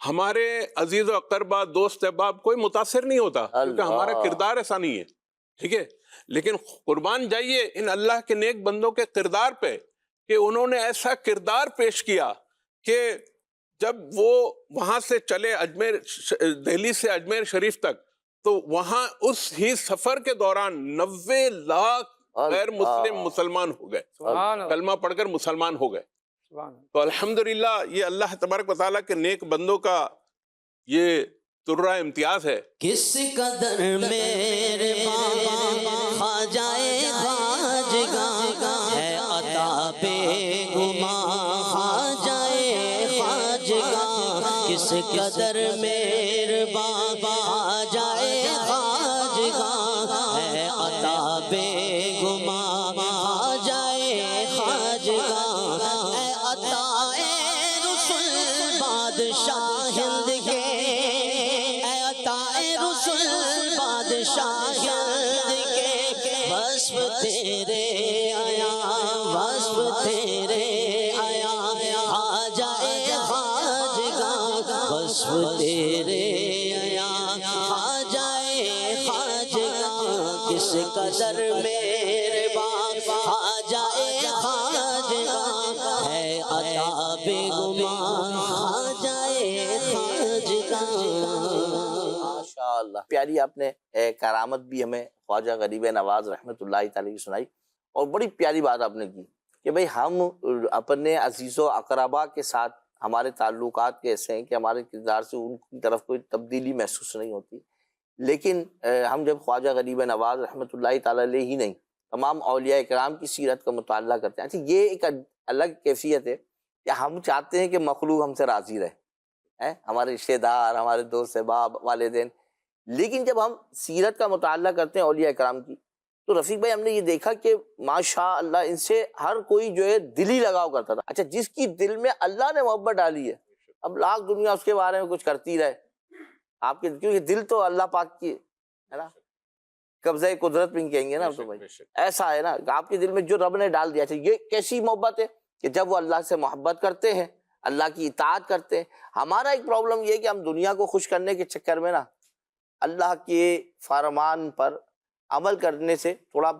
ہمارے عزیز و اقربا، دوست احباب کوئی متاثر نہیں ہوتا کیونکہ ہمارا کردار ایسا نہیں ہے، ٹھیک ہے، لیکن قربان جائیے ان اللہ کے نیک بندوں کے کردار پہ کہ انہوں نے ایسا کردار پیش کیا کہ جب وہ وہاں سے چلے دہلی سے اجمیر شریف تک تو وہاں اس ہی سفر کے دوران 90 لاکھ غیر مسلم مسلمان ہو گئے، کلمہ پڑھ کر مسلمان ہو گئے۔ تو الحمدللہ یہ اللہ تبارک و تعالیٰ کے نیک بندوں کا یہ ترہ امتیاز ہے۔ کس قدر میرے بابا خواجہ خواجگاں ہے عطا بے گماں خواجہ خواجگاں، کس قدر میرے بابا خواجہ خواجگاں ہے عطا بے گماں خواجہ خواجگاں، اے عطا رسول بادشاہ ہند کے، اے عطا رسول بادشاہ ہند کے، وصف تیرے آیا، وصف تیرے آیا خواجہ خواجگاں، وصف تیرے آیا خواجہ خواجگاں، کس قدر میرے بابا خواجہ خواجگاں ہے عطا بے گماں خواجہ خواجگاں۔ ماشاءاللہ، پیاری آپ نے کرامت بھی ہمیں خواجہ غریب نواز رحمت اللہ تعالی کی سنائی، اور بڑی پیاری بات آپ نے کی کہ بھئی ہم اپنے عزیز و اقربا کے ساتھ ہمارے تعلقات کیسے ہیں کہ ہمارے کردار سے ان کی طرف کوئی تبدیلی محسوس نہیں ہوتی، لیکن ہم جب خواجہ غریب نواز رحمت اللہ تعالی علیہ ہی نہیں تمام اولیاء کرام کی سیرت کا مطالعہ کرتے ہیں، اچھا یہ ایک الگ کیفیت ہے کہ ہم چاہتے ہیں کہ مخلوق ہم سے راضی رہے، ہمارے رشتہ دار، ہمارے دوست احباب، والدین، لیکن جب ہم سیرت کا مطالعہ کرتے ہیں اولیاء کرام کی تو رفیق بھائی ہم نے یہ دیکھا کہ ماشاء اللہ ان سے ہر کوئی جو ہے دلی لگاؤ کرتا تھا۔ اچھا جس کی دل میں اللہ نے محبت ڈالی ہے، اب لاکھ دنیا اس کے بارے میں کچھ کرتی رہے، آپ کے کیونکہ دل تو اللہ پاک کی ہے نا، قبضہ قدرت بھی کہیں گے نا تو بھائی، ایسا ہے نا کہ آپ کے دل میں جو رب نے ڈال دیا۔ اچھا یہ کیسی محبت ہے کہ جب وہ اللہ سے محبت کرتے ہیں، اللہ کی اطاعت کرتے ہیں۔ ہمارا ایک پرابلم یہ ہے کہ ہم دنیا کو خوش کرنے کے چکر میں نا اللہ کے فرمان پر عمل کرنے سے تھوڑا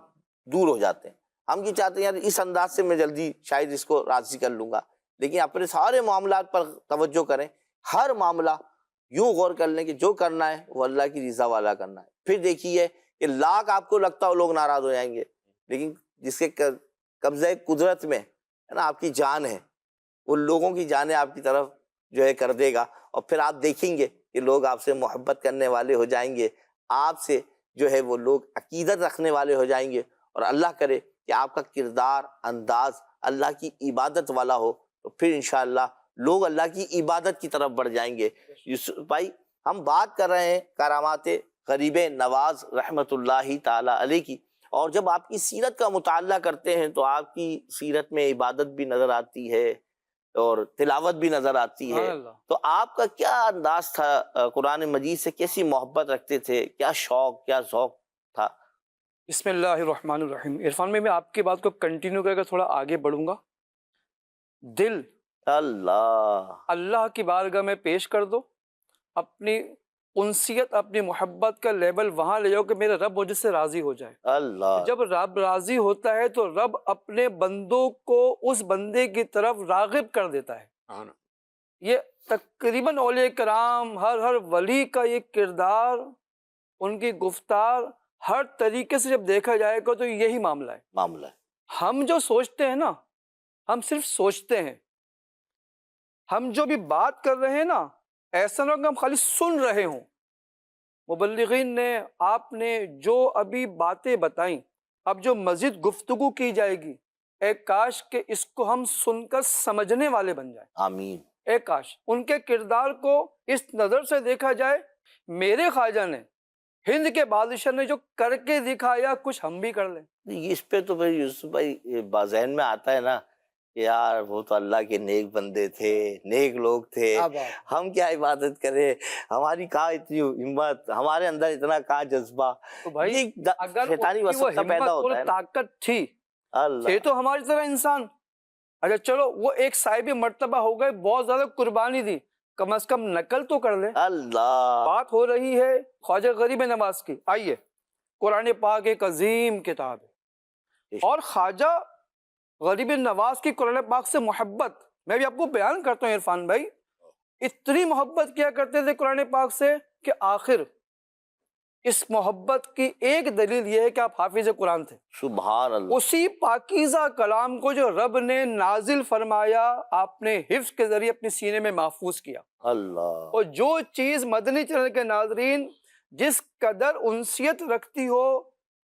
دور ہو جاتے ہیں۔ ہم یہ چاہتے ہیں یار اس انداز سے میں جلدی شاید اس کو راضی کر لوں گا، لیکن اپنے سارے معاملات پر توجہ کریں، ہر معاملہ یوں غور کر لیں کہ جو کرنا ہے وہ اللہ کی رضا والا کرنا ہے۔ پھر دیکھیے کہ لاکھ آپ کو لگتا ہو لوگ ناراض ہو جائیں گے، لیکن جس کے قبضہ قدرت میں ہے نا آپ کی جان ہے، وہ لوگوں کی جانیں آپ کی طرف جو ہے کر دے گا، اور پھر آپ دیکھیں گے کہ لوگ آپ سے محبت کرنے والے ہو جائیں گے، آپ سے جو ہے وہ لوگ عقیدت رکھنے والے ہو جائیں گے، اور اللہ کرے کہ آپ کا کردار انداز اللہ کی عبادت والا ہو تو پھر انشاءاللہ لوگ اللہ کی عبادت کی طرف بڑھ جائیں گے۔ یوسف بھائی، ہم بات کر رہے ہیں کرامات غریب نواز رحمت اللہ تعالی علیہ کی، اور جب آپ کی سیرت کا مطالعہ کرتے ہیں تو آپ کی سیرت میں عبادت بھی نظر آتی ہے اور تلاوت بھی نظر آتی ہے۔ تو آپ کا کیا انداز تھا قرآن مجید سے؟ کیسی محبت رکھتے تھے؟ کیا شوق، کیا ذوق تھا؟ بسم اللہ الرحمن الرحیم۔ عرفان میں آپ کی بات کو کنٹینیو کر کے تھوڑا آگے بڑھوں گا۔ دل اللہ کی بارگاہ میں پیش کر دو، اپنی انسیت، اپنی محبت کا لیول وہاں لے جاؤ کہ میرا رب مجھ سے راضی ہو جائے۔ اللہ جب رب راضی ہوتا ہے تو رب اپنے بندوں کو اس بندے کی طرف راغب کر دیتا ہے۔ یہ تقریباً اولیاء کرام، ہر ولی کا یہ کردار، ان کی گفتار، ہر طریقے سے جب دیکھا جائے گا تو یہی معاملہ ہے۔ ہم جو سوچتے ہیں نا، ہم صرف سوچتے ہیں، ہم جو بھی بات کر رہے ہیں نا، ایسا نہ ہو کہ ہم خالی سن رہے ہوں۔ مبلغین نے، آپ نے جو ابھی باتیں بتائیں، اب جو مزید گفتگو کی جائے گی، اے کاش کہ اس کو ہم سن کر سمجھنے والے بن جائیں۔ آمین۔ اے کاش ان کے کردار کو اس نظر سے دیکھا جائے، میرے خواجہ نے، ہند کے بادشاہ نے جو کر کے دکھایا، کچھ ہم بھی کر لیں۔ اس پہ تو پھر یوسف بھائی ذہن میں آتا ہے نا کہ یار وہ تو اللہ کے نیک بندے تھے، نیک لوگ تھے، ہم کیا عبادت کریں، ہماری کہاں اتنی ہمت، ہمارے اندر اتنا کہاں جذبہ۔ تو بھائی اگر شیطانی وہ وسوسہ پیدا ہمت ہوتا اور ہے۔ طاقت تھی، اللہ تھے تو ہماری طرح انسان، اچھا چلو وہ ایک صاحب مرتبہ ہو گئے، بہت زیادہ قربانی دی، کم از کم نقل تو کر لیں۔ اللہ بات ہو رہی ہے خواجہ غریب نواز کی۔ آئیے، قرآن پاک ایک عظیم کتاب ہے، اور خواجہ غریب نواز کی قرآن پاک سے محبت میں بھی آپ کو بیان کرتا ہوں عرفان بھائی۔ اتنی محبت کیا کرتے تھے قرآن پاک سے کہ آخر اس محبت کی ایک دلیل یہ ہے کہ آپ حافظ قرآن تھے۔ سبحان اللہ۔ اسی پاکیزہ کلام کو جو رب نے نازل فرمایا، آپ نے حفظ کے ذریعے اپنے سینے میں محفوظ کیا۔ اللہ اور جو چیز مدنی چینل کے ناظرین جس قدر انسیت رکھتی ہو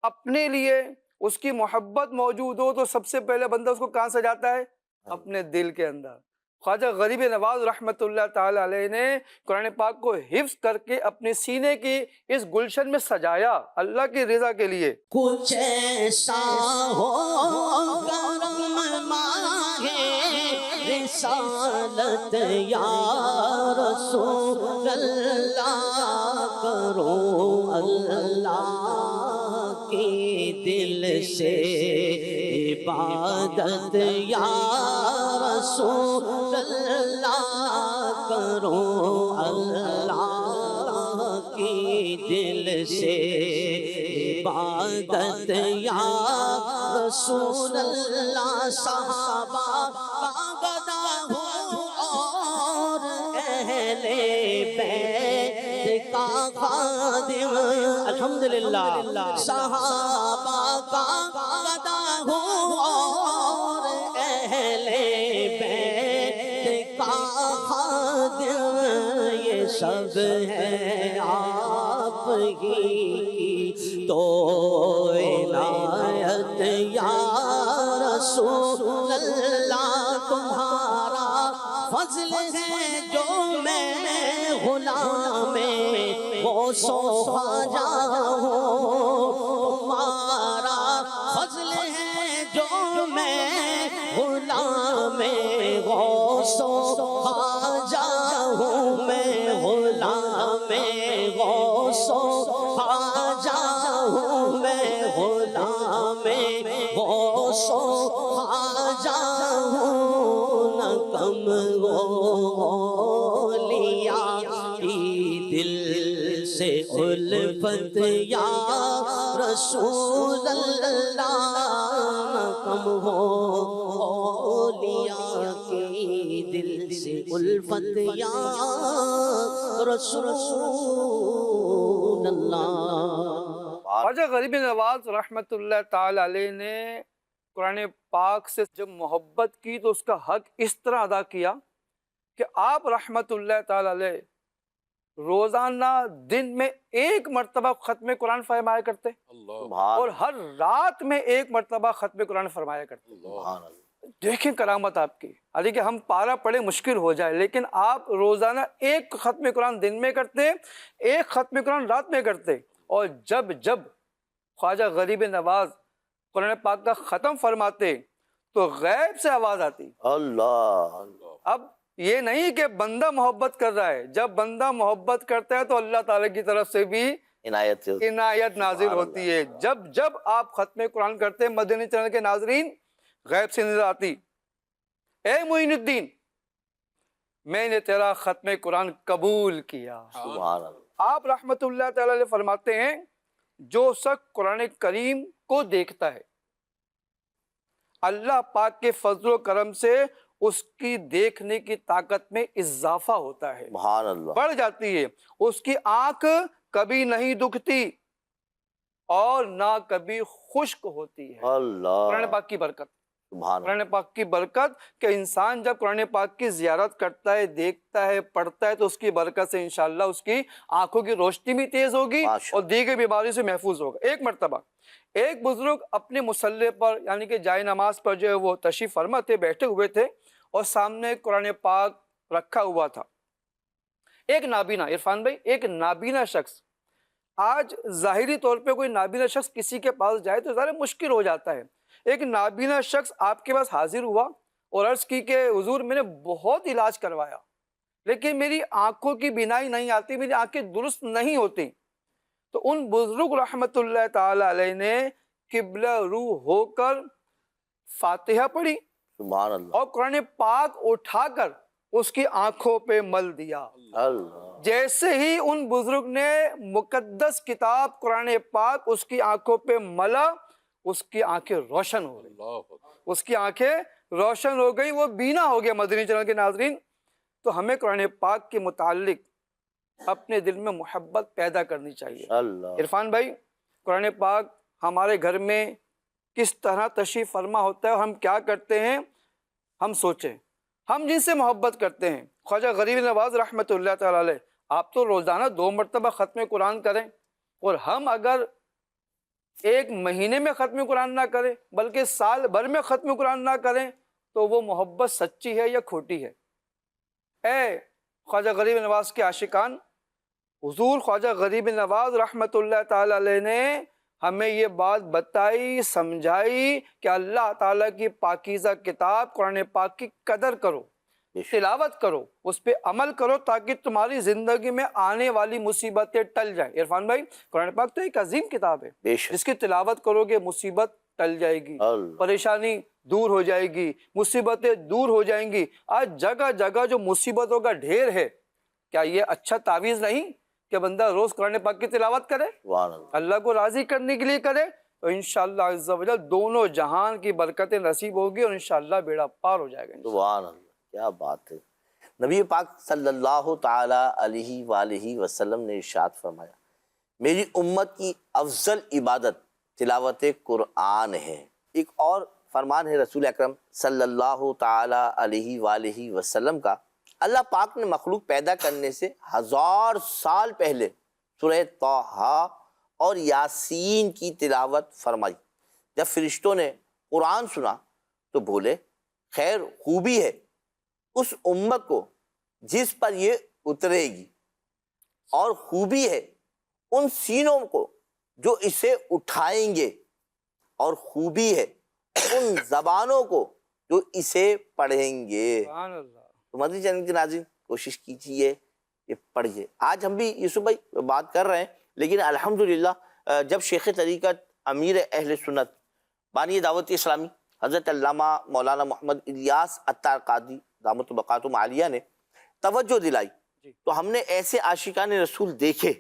اپنے لیے، اس کی محبت موجود ہو، تو سب سے پہلے بندہ اس کو کہاں سے جاتا ہے؟ اپنے دل کے اندر۔ خواجہ غریب نواز رحمت اللہ تعالی علیہ نے قرآن پاک کو حفظ کر کے اپنے سینے کی اس گلشن میں سجایا اللہ کی رضا کے لیے۔ کچھ ایسا ہو کرم مانگے رسالت یا رسول اللہ، کرو اللہ کی دل سے عبادت یا رسول اللہ، کرو اللہ کی دل سے عبادت یا رسول اللہ۔ صحابہ کا گدا ہوں اور اہل بیت کا خادم، الحمدللہ۔ صحابہ کا گدا ہوں اور اہل بیت کا خادم، یہ سب ہے آپ کی تو عنایت یا رسول اللہ۔ تمہارا فضل ہے جو میں غلام غوث و خواجہ ہوں، تمہارا فضل ہے جو میں غلام غوث و خواجہ ہوں، میں غلام غوث و خواجہ ہوں، میں غلام غوث و خواجہ ہوں، نہ کم اولیاء کی دل سے الفت یا رسول اللہ، نہ کم اولیاء کی دل سے الفت یا رسول اللہ۔ خواجہ غریب نواز رحمت اللہ تعالی علیہ نے قرآن پاک سے جب محبت کی تو اس کا حق اس طرح ادا کیا کہ آپ رحمت اللہ تعالی علیہ روزانہ دن میں ایک مرتبہ ختم قرآن فرمایا کرتے، اور ہر رات میں ایک مرتبہ ختم قرآن فرمایا کرتے۔ دیکھیں کرامت آپ کی، ارے کہ ہم پارہ پڑھے مشکل ہو جائے، لیکن آپ روزانہ ایک ختم قرآن دن میں کرتے، ایک ختم قرآن رات میں کرتے، اور جب جب خواجہ غریب نواز قرآن پاک کا ختم فرماتے تو غیب سے آواز آتی۔ اللہ اب یہ نہیں کہ بندہ محبت کر رہا ہے، جب بندہ محبت کرتا ہے تو اللہ تعالیٰ کی طرف سے بھی عنایت سے عنایت نازل ہوتی ہے۔ جب جب آپ ختم قرآن کرتے ہیں، مدنی چینل کے ناظرین، غیب سے نظر آتی، اے معین الدین میں نے تیرا ختم قرآن قبول کیا۔ سبحان اللہ۔ آپ رحمت اللہ تعالی علیہ فرماتے ہیں جو شخص قرآن کریم کو دیکھتا ہے، اللہ پاک کے فضل و کرم سے اس کی دیکھنے کی طاقت میں اضافہ ہوتا ہے، سبحان اللہ۔ بڑھ جاتی ہے، اس کی آنکھ کبھی نہیں دکھتی اور نہ کبھی خشک ہوتی ہے۔ اللہ قرآن پاک کی برکت، سبحان اللہ۔ قرآن پاک کی برکت کہ انسان جب قرآن پاک کی زیارت کرتا ہے، دیکھتا ہے، پڑھتا ہے، تو اس کی برکت سے انشاءاللہ اس کی آنکھوں کی روشنی بھی تیز ہوگی اور دیگر بیماری سے محفوظ ہوگا۔ ایک مرتبہ ایک بزرگ اپنے مصلی پر یعنی کہ جائے نماز پر جو ہے وہ تشریف فرما تھے، بیٹھے ہوئے تھے اور سامنے قرآن پاک رکھا ہوا تھا۔ ایک نابینا، عرفان بھائی، ایک نابینا شخص، آج ظاہری طور پہ کوئی نابینا شخص کسی کے پاس جائے تو ذرا مشکل ہو جاتا ہے۔ ایک نابینا شخص آپ کے پاس حاضر ہوا اور عرض کی کہ حضور میں نے بہت علاج کروایا لیکن میری آنکھوں کی بینائی نہیں آتی، میری آنکھیں درست نہیں ہوتی۔ تو ان بزرگ رحمت اللہ تعالی علیہ نے قبلہ رو ہو کر فاتحہ پڑھی سبحان اللہ۔ اور قرآن پاک اٹھا کر اس کی آنکھوں پہ مل دیا۔ اللہ جیسے ہی ان بزرگ نے مقدس کتاب قرآن پاک اس کی آنکھوں پہ ملا، اس کی آنکھیں روشن ہو گئی، اس کی آنکھیں روشن ہو گئی، وہ بینا ہو گیا۔ مدنی چینل کے ناظرین، تو ہمیں قرآن پاک کے متعلق اپنے دل میں محبت پیدا کرنی چاہیے۔ اللہ عرفان بھائی، قرآن پاک ہمارے گھر میں کس طرح تشریف فرما ہوتا ہے اور ہم کیا کرتے ہیں، ہم سوچیں۔ ہم جن سے محبت کرتے ہیں، خواجہ غریب نواز رحمت اللہ تعالی علیہ، آپ تو روزانہ 2 مرتبہ ختم قرآن کریں، اور ہم اگر ایک مہینے میں ختم قرآن نہ کریں بلکہ سال بھر میں ختم قرآن نہ کریں تو وہ محبت سچی ہے یا کھوٹی ہے؟ اے خواجہ غریب نواز کے عاشقان، حضور خواجہ غریب نواز رحمت اللہ تعالی علیہ نے ہمیں یہ بات بتائی، سمجھائی کہ اللہ تعالیٰ کی پاکیزہ کتاب قرآن پاک کی قدر کرو، تلاوت کرو، اس پہ عمل کرو تاکہ تمہاری زندگی میں آنے والی مصیبتیں ٹل جائیں۔ عرفان بھائی، قرآن پاک تو ایک عظیم کتاب ہے، جس کی تلاوت کرو گے مصیبت ٹل جائے گی، پریشانی دور ہو جائے گی، مصیبتیں دور ہو جائیں گی۔ آج جگہ جگہ جو مصیبتوں کا ڈھیر ہے، کیا یہ اچھا تعویذ نہیں کہ بندہ روز قرآن پاک کی تلاوت کرے، اللہ کو راضی کرنے کے لیے کرے؟ تو انشاءاللہ عز و جل دونوں جہان کی برکتیں نصیب ہوگی اور انشاءاللہ بیڑا پار ہو جائے گا۔ سبحان اللہ، کیا بات ہے۔ نبی پاک صلی اللہ تعالی علیہ وآلہ وسلم نے ارشاد فرمایا، میری امت کی افضل عبادت تلاوت قرآن ہے۔ ایک اور فرمان ہے رسول اکرم صلی اللہ تعالی علیہ وآلہ وسلم کا، اللہ پاک نے مخلوق پیدا کرنے سے 1000 سال پہلے سورہ طٰہٰ اور یاسین کی تلاوت فرمائی۔ جب فرشتوں نے قرآن سنا تو بولے، خیر خوبی ہے اس امت کو جس پر یہ اترے گی، اور خوبی ہے ان سینوں کو جو اسے اٹھائیں گے، اور خوبی ہے ان زبانوں کو جو اسے پڑھیں گے۔ سبحان اللہ۔ تو مدنی چینل کے ناظرین کوشش کیجئے کہ پڑھیے۔ آج ہم بھی یوسف بھائی بات کر رہے ہیں، لیکن الحمدللہ جب شیخ طریقت، امیر اہل سنت، بانی دعوت اسلامی حضرت علامہ مولانا محمد الیاس عطار قادری دامت بقاتم عالیہ نے توجہ دلائی تو ہم نے ایسے عاشقان رسول دیکھے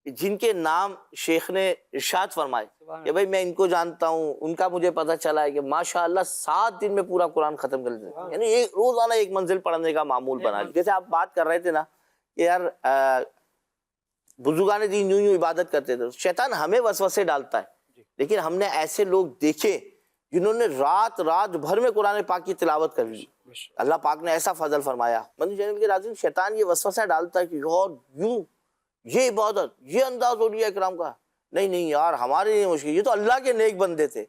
جن کے نام شیخ نے ارشاد فرمائے کہ بھائی میں ان کو جانتا ہوں، ان کا مجھے پتہ چلا ہے کہ ماشاءاللہ 7 دن میں پورا قرآن ختم کر لیتے ہیں، یعنی روزانہ ایک منزل پڑھنے کا معمول بنا۔ جیسے آپ بات کر رہے تھے نا کہ یار بزرگان دین یوں عبادت کرتے تھے، شیطان ہمیں وسوسے ڈالتا ہے، لیکن ہم نے ایسے لوگ دیکھے جنہوں نے رات بھر میں قرآن پاک کی تلاوت کر لی۔ اللہ پاک نے ایسا فضل فرمایا۔ مدنی چینل کے ناظرین، شیطان یہ وسوسہ ڈالتا ہے کہ یار یوں یہ عبادت، یہ انداز اولیاء کرام کا، نہیں یار ہمارے لیے مشکل، یہ تو اللہ کے نیک بندے تھے۔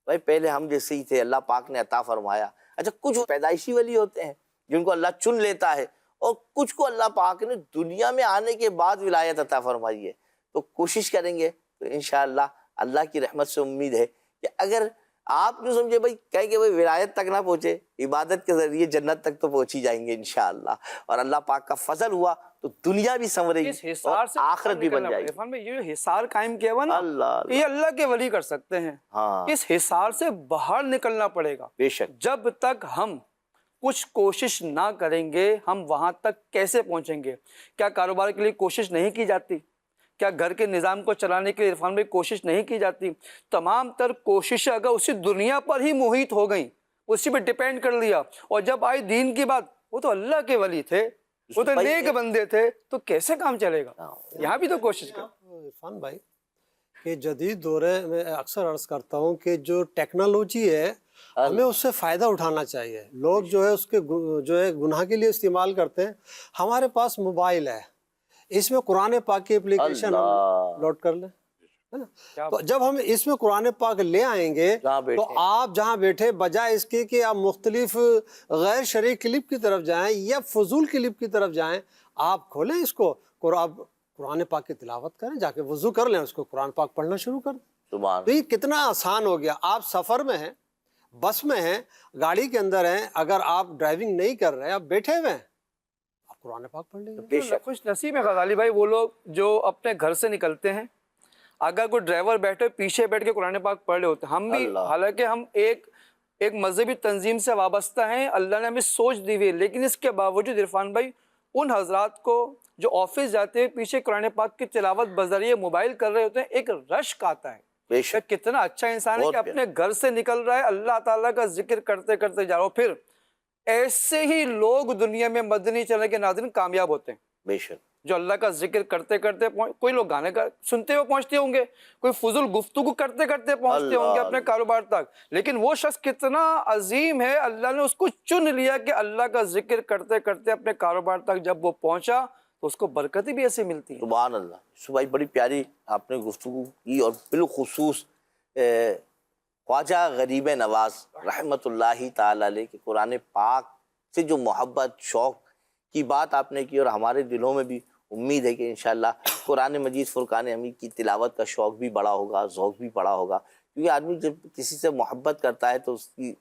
بھائی پہلے ہم جیسے ہی تھے، اللہ پاک نے عطا فرمایا. اچھا کچھ پیدائشی ولی ہوتے ہیں جن کو اللہ چن لیتا ہے، اور کچھ کو اللہ پاک نے دنیا میں آنے کے بعد ولایت عطا فرمائی ہے. تو کوشش کریں گے تو انشاءاللہ اللہ کی رحمت سے امید ہے کہ اگر آپ جو سمجھے بھائی کہیں کہ بھائی ولایت تک نہ پہنچے، عبادت کے ذریعے جنت تک تو پہنچ ہی جائیں گے انشاءاللہ. اور اللہ پاک کا فضل ہوا تو دنیا بھی سنورے گی اس اور حصار سے آخرت بھی بن جائے گی. عرفان بھائی، یہ جو حصار قائم کیا ہوا نا، اللہ یہ اللہ کے ولی کر سکتے ہیں. ہاں اس حصار سے باہر نکلنا پڑے گا. بے شک. جب تک ہم کچھ کوشش نہ کریں گے ہم وہاں تک کیسے پہنچیں گے؟ کیا کاروبار کے لیے کوشش نہیں کی جاتی؟ کیا گھر کے نظام کو چلانے کے لیے عرفان بھائی کوشش نہیں کی جاتی؟ تمام تر کوششیں اگر اسی دنیا پر ہی محیط ہو گئیں، اسی پہ ڈیپینڈ کر لیا، اور جب آئی دین کی بات، وہ تو اللہ کے ولی تھے، وہ تو نیک بندے تھے، تو کیسے کام چلے گا؟ یہاں بھی تو کوشش کر. عرفان بھائی کہ جدید دورے میں اکثر عرض کرتا ہوں کہ جو ٹیکنالوجی ہے ہمیں اس سے فائدہ اٹھانا چاہیے. لوگ جو ہے اس کے جو ہے گناہ کے لیے استعمال کرتے ہیں. ہمارے پاس موبائل ہے، اس میں قرآن پاک کی اپلیکیشن ہم لوڈ کر لیں، ہے نا؟ تو جب ہم اس میں قرآن پاک لے آئیں گے تو آپ جہاں بیٹھے، بجائے اس کے کہ آپ مختلف غیر شرعی کلپ کی طرف جائیں یا فضول کلپ کی طرف جائیں، آپ کھولیں اس کو، قرآن پاک کی تلاوت کریں، جا کے وضو کر لیں، اس کو قرآن پاک پڑھنا شروع کر دیں. تو یہ کتنا آسان ہو گیا. آپ سفر میں ہیں، بس میں ہیں، گاڑی کے اندر ہیں، اگر آپ ڈرائیونگ نہیں کر رہے، آپ بیٹھے ہوئے ہیں، آپ قرآن پاک پڑھ لیں گے. خوش نصیب ہے غزالی بھائی وہ لوگ جو اپنے گھر سے نکلتے ہیں، اگر کوئی ڈرائیور بیٹھے پیچھے بیٹھ کے قرآن پاک پڑھ رہے ہوتے ہیں. ہم بھی حالانکہ ہم ایک مذہبی تنظیم سے وابستہ ہیں، اللہ نے ہمیں سوچ دی ہوئی، لیکن اس کے باوجود عرفان بھائی ان حضرات کو جو آفس جاتے ہیں پیچھے قرآن پاک کی تلاوت بذریعہ موبائل کر رہے ہوتے ہیں، ایک رشک آتا ہے. کتنا اچھا انسان ہے کہ اپنے گھر سے نکل رہا ہے، اللہ تعالیٰ کا ذکر کرتے کرتے جا رہا ہو. پھر ایسے ہی لوگ دنیا میں مدنی چینل کے ناظرین کامیاب ہوتے ہیں، بے شک، جو اللہ کا ذکر کرتے کرتے کوئی لوگ گانے سنتے ہوئے پہنچتے ہوں گے، کوئی فضول گفتگو کرتے کرتے پہنچتے ہوں گے اپنے کاروبار تک. لیکن وہ شخص کتنا عظیم ہے، اللہ نے اس کو چن لیا کہ اللہ کا ذکر کرتے کرتے اپنے کاروبار تک جب وہ پہنچا تو اس کو برکتیں بھی ایسی ملتی ہیں. سبحان اللہ. بھائی بڑی پیاری آپ نے گفتگو کی، اور بالخصوص خواجہ غریب نواز رحمت اللہ تعالی علیہ کے قرآن پاک سے جو محبت، شوق کی بات آپ نے کی، اور ہمارے دلوں میں بھی امید ہے کہ انشاءاللہ قرآن مجید فرقان حمید کی تلاوت کا شوق بھی بڑا ہوگا، ذوق بھی بڑا ہوگا. کیونکہ آدمی جب کسی سے محبت کرتا ہے تو اس کی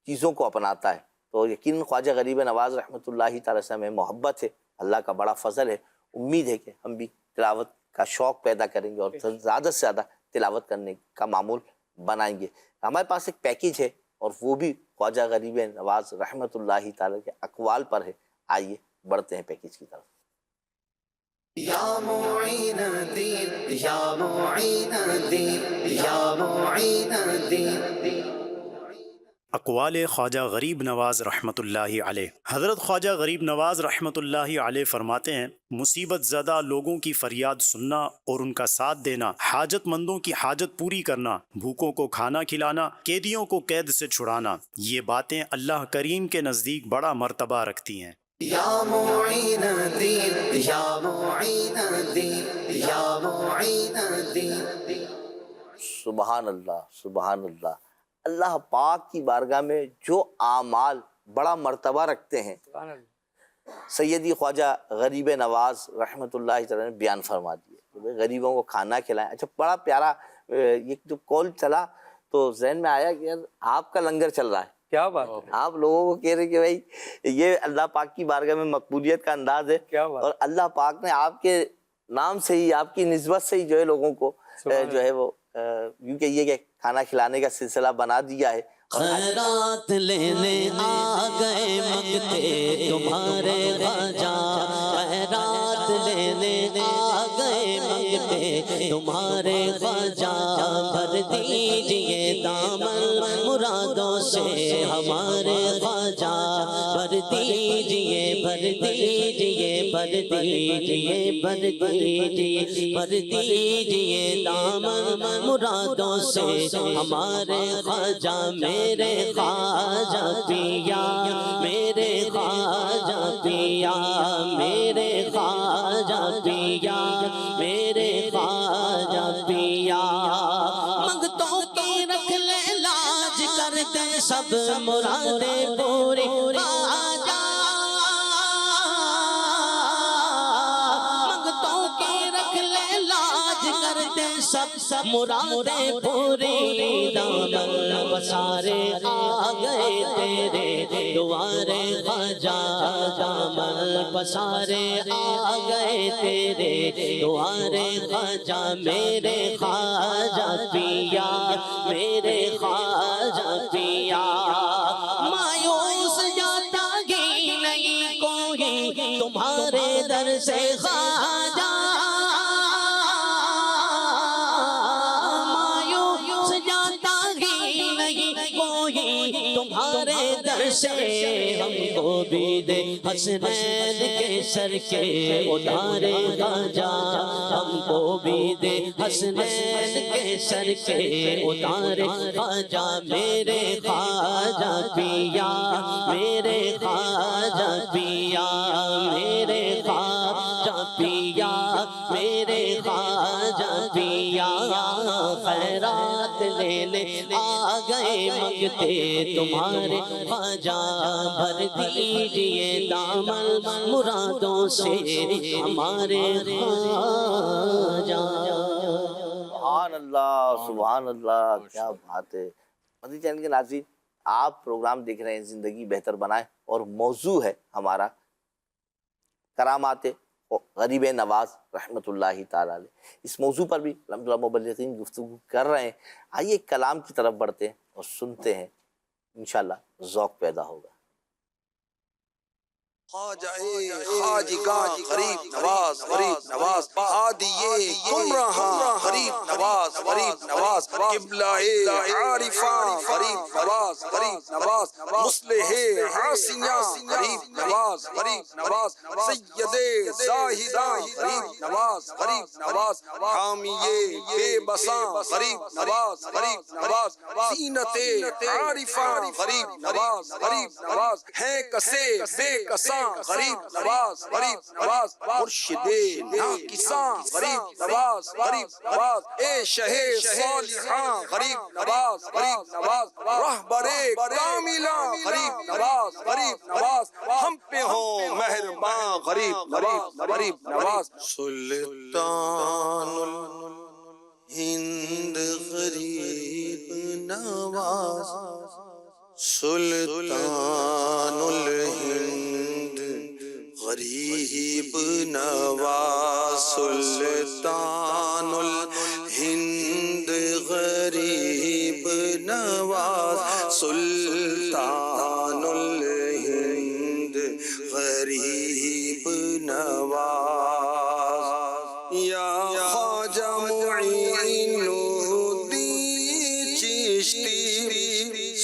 چیزوں کو اپناتا ہے. تو یقیناً خواجہ غریب نواز رحمت اللہ تعالی سے ہمیں محبت ہے، اللہ کا بڑا فضل ہے. امید ہے کہ ہم بھی تلاوت کا شوق پیدا کریں گے اور زیادہ سے زیادہ تلاوت کرنے کا معمول بنائیں گے. ہمارے پاس ایک پیکیج ہے اور وہ بھی خواجہ غریب نواز رحمت اللہ تعالی کے اقوال پر ہے. آئیے بڑھتے ہیں پیکیج کی طرف. یا معین دین، یا معین دین، یا معین دین. اقوال خواجہ غریب نواز رحمۃ اللہ علیہ. حضرت خواجہ غریب نواز رحمۃ اللہ علیہ فرماتے ہیں، مصیبت زدہ لوگوں کی فریاد سننا اور ان کا ساتھ دینا، حاجت مندوں کی حاجت پوری کرنا، بھوکوں کو کھانا کھلانا، قیدیوں کو قید سے چھڑانا، یہ باتیں اللہ کریم کے نزدیک بڑا مرتبہ رکھتی ہیں. یا معین دین، یا معین دین، یا معین دین. سبحان اللہ، سبحان اللہ. اللہ پاک کی بارگاہ میں جو اعمال بڑا مرتبہ رکھتے ہیں سیدی خواجہ غریب نواز رحمت اللہ تعالی نے بیان فرما دیے. غریبوں کو کھانا کھلائیں. اچھا بڑا پیارا یہ جو کال چلا تو ذہن میں آیا کہ یار آپ کا لنگر چل رہا ہے. کیا بات ہے. آپ لوگوں کو کہہ رہے کہ بھائی یہ اللہ پاک کی بارگاہ میں مقبولیت کا انداز ہے، اور اللہ پاک نے آپ کے نام سے ہی، آپ کی نسبت سے ہی جو ہے لوگوں کو جو ہے وہ یوں کہیے کہ کھانا کھلانے کا سلسلہ بنا دیا ہے. خیرات لینے آ گئے منگتے تمہارے خواجہ، خیرات لینے آ گئے منگتے تمہارے خواجہ، بھر دیجئے دامن مرادوں سے ہمارے خواجہ، بھر دیجئے، بھر دیجئے، بھر دیجئے، بھر دیجئے، بھر دیجئے دامن مرادوں سے ہمارے خواجہ. میرے خواجہ پیا، میرے خواجہ پیا، میرے خواجہ پیا، میرے خواجہ پیا. منگتوں کی رکھ لے لاج سب مرادیں پوری خواجہ منگتوں کی رکھ لے لاج کرتے سب مرادیں پوری دامن پسارے آ گئے تیرے دوارے خواجہ دامن پسارے آ گئے تیرے دوارے خواجہ میرے خواجہ پیا میرے خواجہ پیا مایوس جاتا ہی نہیں کوئی تمہارے در سے خواجہ مایوس جاتا ہی نہیں کوئی تمہارے در سے ہم کو بھی دے حسنین کے سر کے ادارے خواجہ ہم کو بھی دے حسنین کے سر کے اتارے خواجہ میرے خواجہ پیا میرے خواجہ پیا میرے خواجہ پیا میرے خواجہ پیا خیرات لینے آ گئے منگتے تمہارے خواجہ بھر دیجئے دامن مرادوں سے ہمارے خواجہ سبحان اللہ کیا بات ہے۔ مدنی چینل کے ناظرین، آپ پروگرام دیکھ رہے ہیں زندگی بہتر بنائے اور موضوع ہے ہمارا کرامات غریب نواز رحمۃ اللہ تعالیٰ علیہ۔ اس موضوع پر بھی الحمدللہ مبلغین گفتگو کر رہے ہیں۔ آئیے کلام کی طرف بڑھتے ہیں اور سنتے ہیں، انشاءاللہ ذوق پیدا ہوگا۔ خواجگاں غریب نواز عادیے گمراہاں غریب نواز قبلہ عارفاں غریب نواز مصلح عاصیاں غریب نواز سید زاہداں غریب نواز حامیے بے بساں غریب نواز زینت عارفاں غریب نواز ہیں کسے بے کساں غریب نواز مرشد ناکساں غریب نواز اے شہ صالحاں غریب نواز رہبر کاملاں غریب نواز ہم پہ ہو مہرباں غریب نواز سلطان الہند غریب نواز سلطان الہند غریب نواز سلطان الہند غریب نواز سلطان الہند غریب نواز یا خواجہ معین الدین چشتی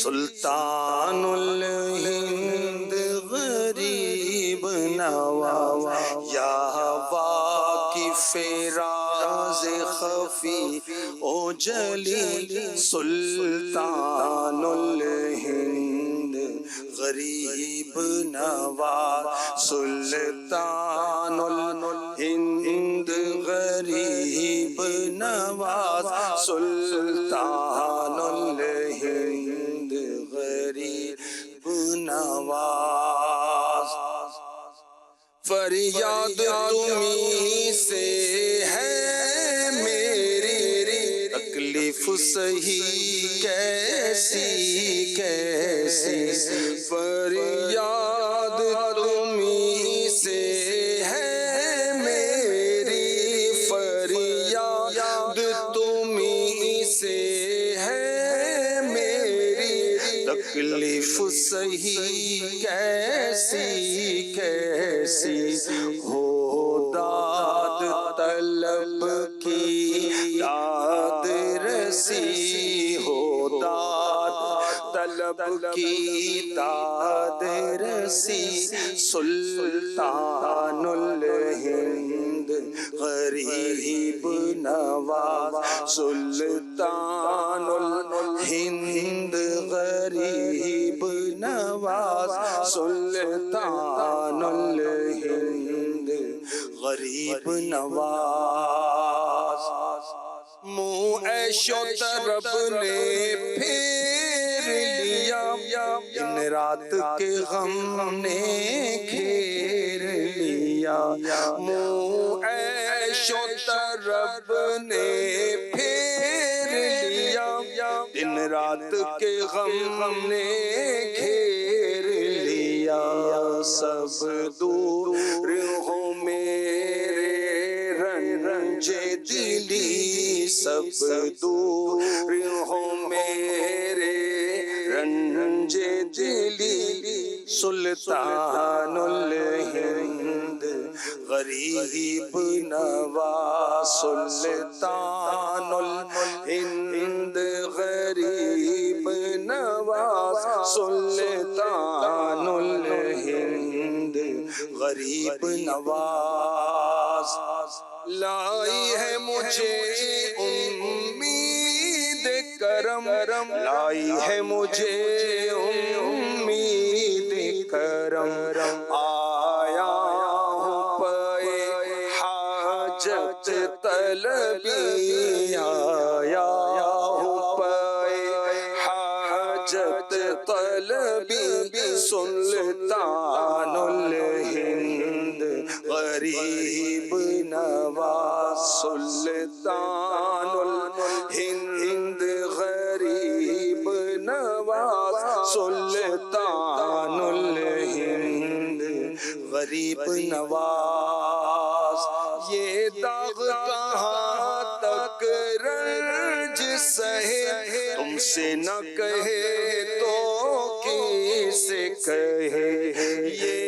سلطان الہند غریب نواز یا واقف راز خفی او جلی سلطان الہند غریب نواز سلطان الہند غریب نواز سلطان الہند غریب نواز فریاد تمہیں سے ہے میری تکلیف سہی کیسی فریاد تمہیں سے ہے میری فریاد تمہیں سے ہے میری تکلیف سہی کیسی ہو داد طلب کی داد رسی ہو داد طلب کی داد رسی سلطان الہند غریب نواز سلطان الہند غریب نواز سلطان الہند غریب نواز منہ عیش و طرب نے پھیر لیا رات کے غم نے گھیر لیا، منہ عیش و طرب نے پھیر لیا، دن رات کے غم نے گھیر لیا، سب دور ہو میرے رنج دلی، سب دور ہو میرے رنج دلی، سلطان الہند غریب نواز، سلطان الہند غریب نواز، سلطان الہند غریب نواز، لائی ہے مجھے امید کرم، لائی ہے مجھے امید کرم، آیا ہوں پے حاجت طلبی، آیا ہوں پے حاجت طلبی، سلطان الہند غریب نواز، سلطان الہند غریب نواز، سلطان الہند غریب نواز، یہ داغ کہاں تک رنج سہے، تم سے نہ کہے تو کس سے کہے، یہ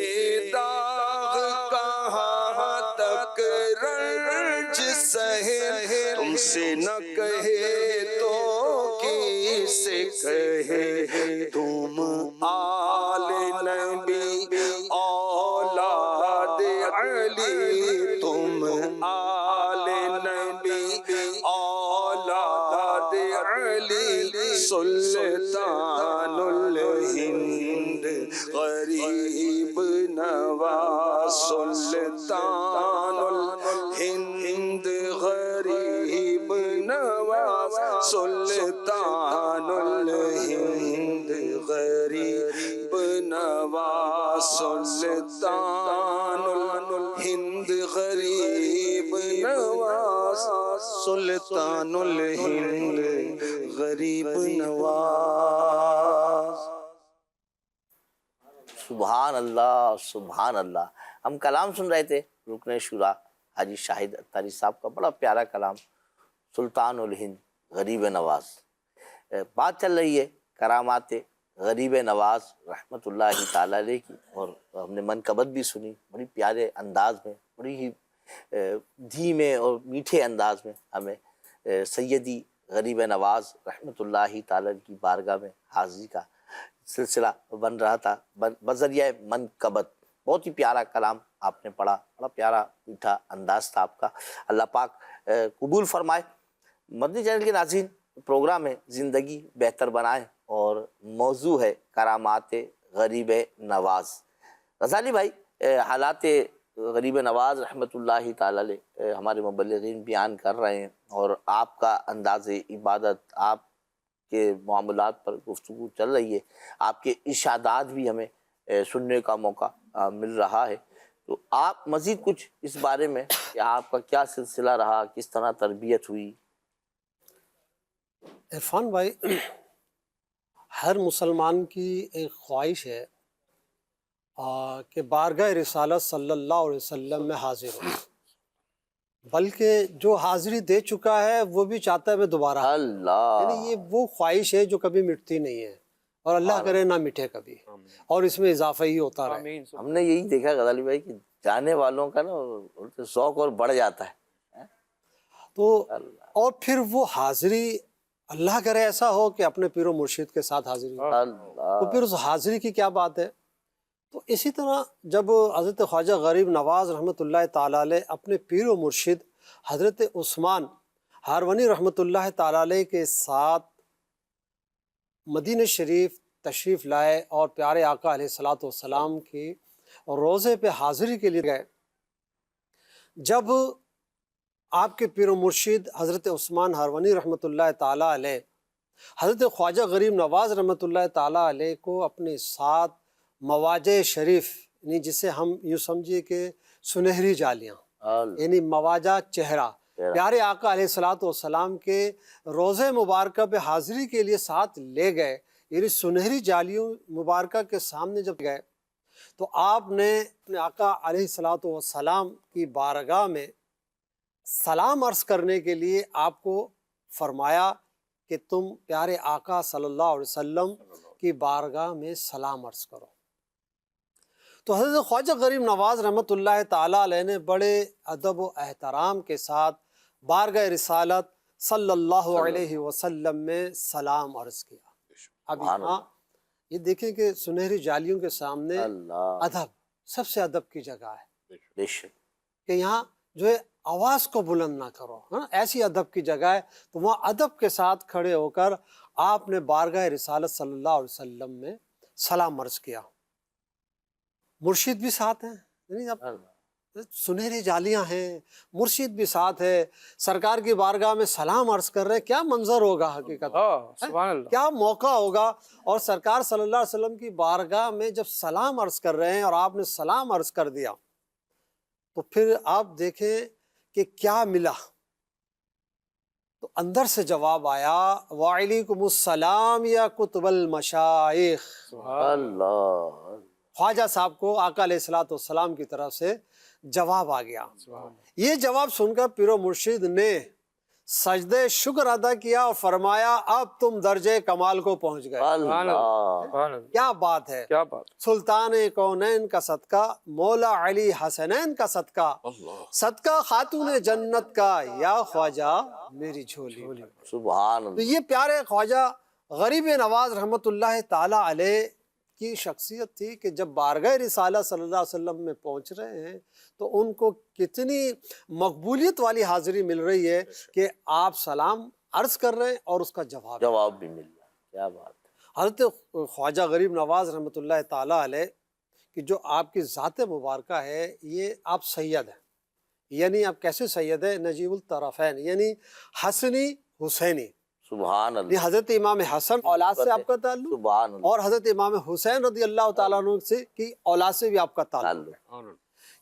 داغ کہاں تک رنج سہے، تم سے نہ کہے تو کس سے کہے، تم آل نبی اولاد علی، تم آل نبی اولاد علی، سلطان الہند غریب نواز، سلطان الہند غریب نواز، سلطان الہند غریب نواز، سلطان الہند غریب نواز، سلطان الہند غریب نواز۔ سبحان اللہ سبحان اللہ۔ ہم کلام سن رہے تھے رکن شورا حاجی شاہد اتاری صاحب کا، بڑا پیارا کلام، سلطان الہند غریب نواز۔ بات چل رہی ہے کرامات غریب نواز رحمت اللہ تعالی علیہ کی، اور ہم نے منقبت بھی سنی بڑی پیارے انداز میں، بڑی ہی دھیمے اور میٹھے انداز میں ہمیں سیدی غریب نواز رحمت اللہ تعالی کی بارگاہ میں حاضری کا سلسلہ بن رہا تھا بذریعہ منقبت۔ بہت ہی پیارا کلام آپ نے پڑھا، بڑا پیارا میٹھا انداز تھا آپ کا، اللہ پاک قبول فرمائے۔ مدنی چینل کے ناظرین، پروگرام ہے زندگی بہتر بنائیں اور موضوع ہے کرامات غریب نواز۔ غزالی بھائی، حالات غریب نواز رحمت اللہ تعالی علیہ ہمارے مبلغین بیان کر رہے ہیں، اور آپ کا انداز عبادت، آپ کے معاملات پر گفتگو چل رہی ہے، آپ کے ارشادات بھی ہمیں سننے کا موقع مل رہا ہے، تو آپ مزید کچھ اس بارے میں کہ آپ کا کیا سلسلہ رہا، کس طرح تربیت ہوئی؟ عرفان بھائی، ہر مسلمان کی ایک خواہش ہے کہ بارگاہ رسالت صلی اللہ علیہ وسلم میں حاضر ہو، بلکہ جو حاضری دے چکا ہے وہ بھی چاہتا ہے میں دوبارہ، اللہ، یعنی یہ وہ خواہش ہے جو کبھی مٹتی نہیں ہے، اور اللہ کرے نہ مٹے کبھی، اور اس میں اضافہ ہی ہوتا رہے۔ ہم نے یہی دیکھا غزالی بھائی کہ جانے والوں کا نا ذوق اور بڑھ جاتا ہے، تو اور پھر وہ حاضری اللہ کرے ایسا ہو کہ اپنے پیر و مرشد کے ساتھ حاضری ہو، تو پھر اس حاضری کی کیا بات ہے۔ تو اسی طرح جب حضرت خواجہ غریب نواز رحمۃ اللہ تعالیٰ علیہ اپنے پیر و مرشد حضرت عثمان ہارونی رحمۃ اللہ تعالیٰ علیہ کے ساتھ مدینہ شریف تشریف لائے اور پیارے آقا علیہ الصلوۃ والسلام کی روضے پہ حاضری کے لیے گئے، جب آپ کے پیر و مرشد حضرت عثمان ہارونی رحمۃ اللہ تعالیٰ علیہ حضرت خواجہ غریب نواز رحمۃ اللہ تعالیٰ علیہ کو اپنے ساتھ مواجہ شریف، یعنی جسے ہم یوں سمجھیے کہ سنہری جالیاں، یعنی مواجہ چہرہ، پیارے آقا علیہ الصلوۃ والسلام کے روضہ مبارکہ پہ حاضری کے لیے ساتھ لے گئے، یعنی سنہری جالیوں مبارکہ کے سامنے جب گئے تو آپ نے اپنے آقا علیہ الصلوۃ والسلام کی بارگاہ میں سلام عرض کرنے کے لیے آپ کو فرمایا کہ تم پیارے آقا صلی اللہ علیہ وسلم کی بارگاہ میں سلام عرض کرو۔ تو حضرت خواجہ غریب نواز رحمۃ اللہ تعالیٰ علیہ نے بڑے ادب و احترام کے ساتھ بارگاہ رسالت صلی اللہ علیہ وسلم میں سلام عرض کیا۔ اب یہاں یہ دیکھیں کہ سنہری جالیوں کے سامنے ادب، سب سے ادب کی جگہ ہے کہ یہاں جو ہے آواز کو بلند نہ کرو، ایسی ادب کی جگہ ہے، تو وہاں ادب کے ساتھ کھڑے ہو کر آپ نے بارگاہ رسالت صلی اللہ علیہ وسلم میں سلام عرض کیا۔ مرشد بھی ساتھ ہیں، یعنی اب سنہری جالیاں ہیں، مرشد بھی ساتھ ہے، سرکار کی بارگاہ میں سلام عرض کر رہے ہیں، کیا منظر ہوگا حقیقت، سبحان اللہ، کیا موقع ہوگا۔ اور سرکار صلی اللہ علیہ وسلم کی بارگاہ میں جب سلام عرض کر رہے ہیں اور آپ نے سلام عرض کر دیا تو پھر آپ دیکھیں کہ کیا ملا۔ تو اندر سے جواب آیا وعلیکم السلام یا کتب المشائخ۔ اللہ، خواجہ صاحب کو آقا علیہ الصلوۃ والسلام کی طرف سے جواب آ گیا۔ یہ جواب سن کر پیر و مرشد نے سجدہ شکر ادا کیا اور فرمایا اب تم درجے کمال کو پہنچ گئے۔ اللہ، کیا بات ہے، کیا بات، سلطان کونین کا صدقہ، مولا علی حسنین کا صدقہ، صدقہ خاتون جنت کا، یا خواجہ میری جھولی۔ سبحان تو اللہ، یہ پیارے خواجہ غریب نواز رحمۃ اللہ تعالیٰ علیہ کی شخصیت تھی کہ جب بارگاہ رسالت صلی اللہ علیہ وسلم میں پہنچ رہے ہیں تو ان کو کتنی مقبولیت والی حاضری مل رہی ہے کہ آپ سلام عرض کر رہے ہیں اور اس کا جواب بھی مل رہا ہے، کیا بات ہے۔ حضرت خواجہ غریب نواز رحمۃ اللہ تعالیٰ علیہ کہ جو آپ کی ذات مبارکہ ہے، یہ آپ سید ہیں، یعنی آپ کیسے سید ہیں؟ نجیب الطرفین، یعنی حسنی حسینی، سبحان یہ اللہ، حضرت امام حسن اولاد سے آپ کا تعلق، سبحان اللہ، اور حضرت امام حسین رضی اللہ تعالیٰ عنہ سے کی اولاد سے بھی آپ کا تعلق،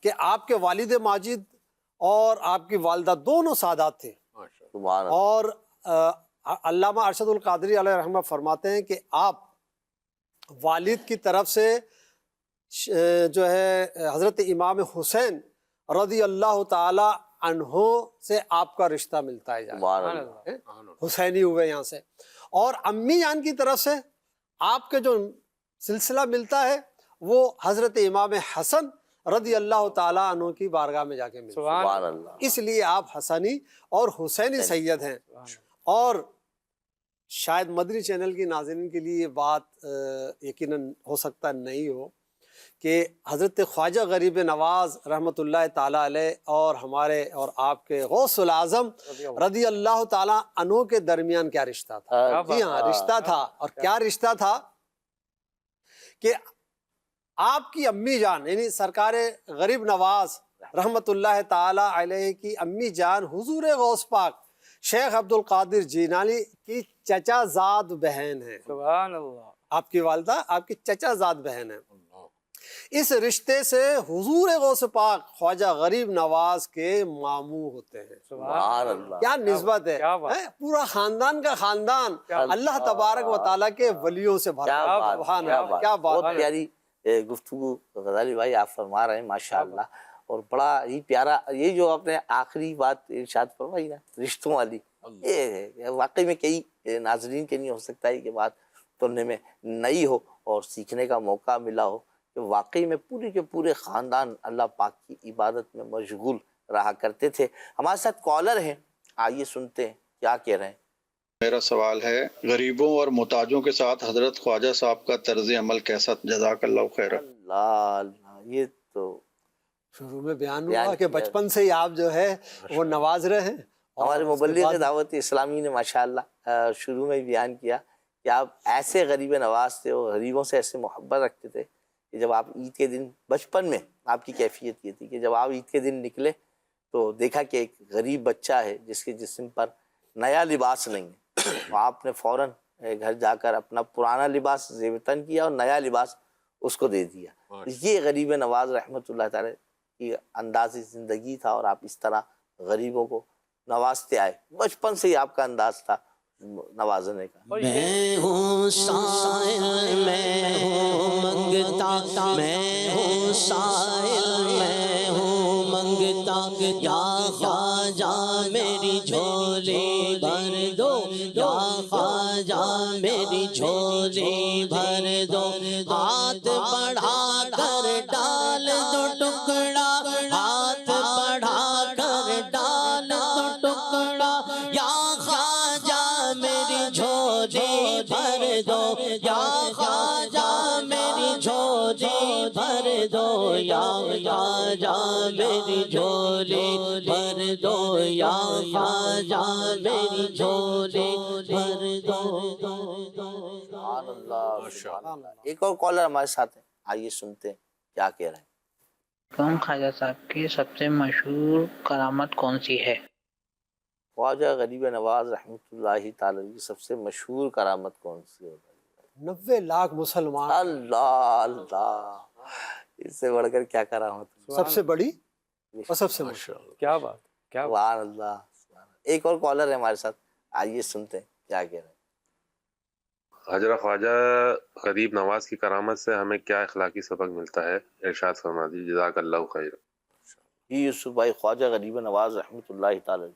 کہ آپ کے والد ماجد اور آپ کی والدہ دونوں سادات تھے۔ سبحان اللہ، اور علامہ ارشد القادری علیہ رحمہ فرماتے ہیں کہ آپ والد کی طرف سے جو ہے حضرت امام حسین رضی اللہ تعالی عنہ سے آپ کا رشتہ ملتا ہے، سبحان اللہ، حسینی ہوئے یہاں سے، اور امی جان کی طرف سے آپ کے جو سلسلہ ملتا ہے وہ حضرت امام حسن رضی اللہ تعالیٰ عنہ کی بارگاہ میں جا کے ملتا ہے، سبحان اللہ، اس لیے آپ حسنی اور حسینی سید ہیں۔ اور شاید مدنی چینل کی ناظرین کے لیے یہ بات یقیناً ہو سکتا نہیں ہو کہ حضرت خواجہ غریب نواز رحمۃ اللہ تعالیٰ علیہ اور ہمارے اور آپ کے غوث العظم رضی اللہ تعالیٰ عنہ کے درمیان کیا رشتہ تھا۔ جی ہاں، رشتہ تھا، اور کیا رشتہ تھا کہ آپ کی امی جان یعنی سرکار غریب نواز رحمۃ اللہ تعالیٰ علیہ کی امی جان حضور غوث پاک شیخ عبد القادر جیلانی کی چچا زاد بہن ہے۔ سبحان اللہ، آپ کی والدہ آپ کی چچا زاد بہن ہے۔ اس رشتے سے حضور غوث پاک خواجہ غریب نواز کے ماموں ہوتے ہیں۔ سبحان اللہ، کیا نسبت ہے، کیا بات، پورا خاندان کا خاندان اللہ تبارک و تعالیٰ کے ولیوں سے بھرا کیا ہے۔ بات، سبحان کیا اللہ، بات، کیا بات بہت پیاری گفتگو غزالی بھائی آپ فرما رہے ہیں، ماشاءاللہ، اور بڑا ہی پیارا یہ جو آپ نے آخری بات ارشاد فرمائی نا رشتوں والی، یہ ہے واقعی میں کئی ناظرین کے نہیں ہو سکتا ہے کہ بات سننے میں نئی ہو اور سیکھنے کا موقع ملا ہو کہ واقعی میں پورے کے پورے خاندان اللہ پاک کی عبادت میں مشغول رہا کرتے تھے۔ ہمارے ساتھ کالر ہیں، آئیے سنتے ہیں کیا کہہ رہے ہیں۔ میرا سوال ہے غریبوں اور محتاجوں کے ساتھ حضرت خواجہ صاحب کا طرز عمل کیسا؟ جزاک اللہ خیر۔ اللہ اللہ، یہ تو شروع میں بیان ہوا کہ بچپن سے ہی آپ جو ہے وہ نواز رہے ہیں، ہمارے مبلغ دعوت اسلامی نے ماشاءاللہ شروع میں بیان کیا کہ آپ ایسے غریب نواز تھے اور غریبوں سے ایسے محبت رکھتے تھے کہ جب آپ عید کے دن بچپن میں آپ کی کیفیت یہ تھی کہ جب آپ عید کے دن نکلے تو دیکھا کہ ایک غریب بچہ ہے جس کے جسم پر نیا لباس نہیں ہے، تو آپ نے فوراً گھر جا کر اپنا پرانا لباس زیب تن کیا اور نیا لباس اس کو دے دیا. یہ غریب نواز رحمۃ اللہ تعالی کی انداز زندگی تھا اور آپ اس طرح غریبوں کو نوازتے آئے. بچپن سے ہی آپ کا انداز تھا نوازنے کا. میں ہوں سائل میں ہوں منگتا، میں ہوں سائل میں ہوں منگتا، یا خواجہ میری جھولی بھر دو، یا خواجہ میری جھولی بھر دو. ہاتھ بڑھا کر ڈال دو ٹکڑا، ہاتھ بڑھا کر ڈال دو ٹکڑا، یا خواجہ میری جھولی بھر دو، یا خواجہ میری جھولی بھر دو، یا خواجہ میری جھولی بھر دو، یا خواجہ میری جھولی بھر دو. سبحان اللہ سبحان اللہ. ایک اور کالر ہمارے ساتھ ہے، آئیے سنتے ہیں کیا کہہ رہے ہیں. کون خواجہ صاحب کی سب سے مشہور کرامت کون سی ہے؟ خواجہ غریب نواز رحمۃ اللہ تعالی کی سب سے مشہور کرامت کون سی ہے؟ 90 لاکھ مسلمان. اللہ اللہ، اس سے بڑھ کر کیا کرامت. سب سے بڑی اور سب سے مشہور. کیا بات، کیا بات. سبحان اللہ سبحان اللہ. ایک اور کالر ہے ہمارے ساتھ، آئیے سنتے ہیں کیا کہہ رہے ہیں. حضرت خواجہ غریب نواز کی کرامت سے ہمیں کیا اخلاقی سبق ملتا ہے؟ ارشاد فرما دیجیے، جزاک اللہ خیر. یوسف بھائی، خواجہ غریب نواز رحمۃ اللہ تعالی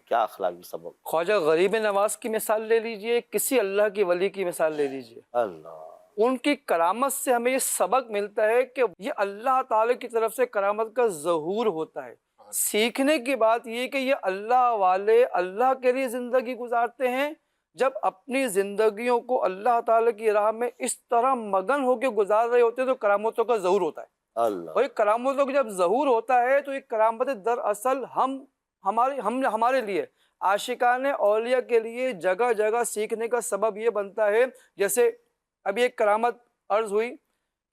کیا اخلاقی سبق. خواجہ غریب نواز کی مثال لے لیجئے، کسی اللہ کی ولی کی مثال لے لیجئے. اللہ، ان کی کرامت سے ہمیں یہ سبق ملتا ہے کہ یہ اللہ تعالی کی طرف سے کرامت کا ظہور ہوتا ہے. سیکھنے کی بات یہ کہ یہ اللہ والے اللہ کے لیے زندگی گزارتے ہیں. جب اپنی زندگیوں کو اللہ تعالی کی راہ میں اس طرح مگن ہو کے گزار رہے ہوتے ہیں تو کرامتوں کا ظہور ہوتا ہے. اللہ، اور یہ کرامتوں کا جب ظہور ہوتا ہے تو یہ کرامت دراصل ہمارے لیے عاشقان اولیاء کے لیے جگہ جگہ سیکھنے کا سبب یہ بنتا ہے. جیسے ابھی ایک کرامت عرض ہوئی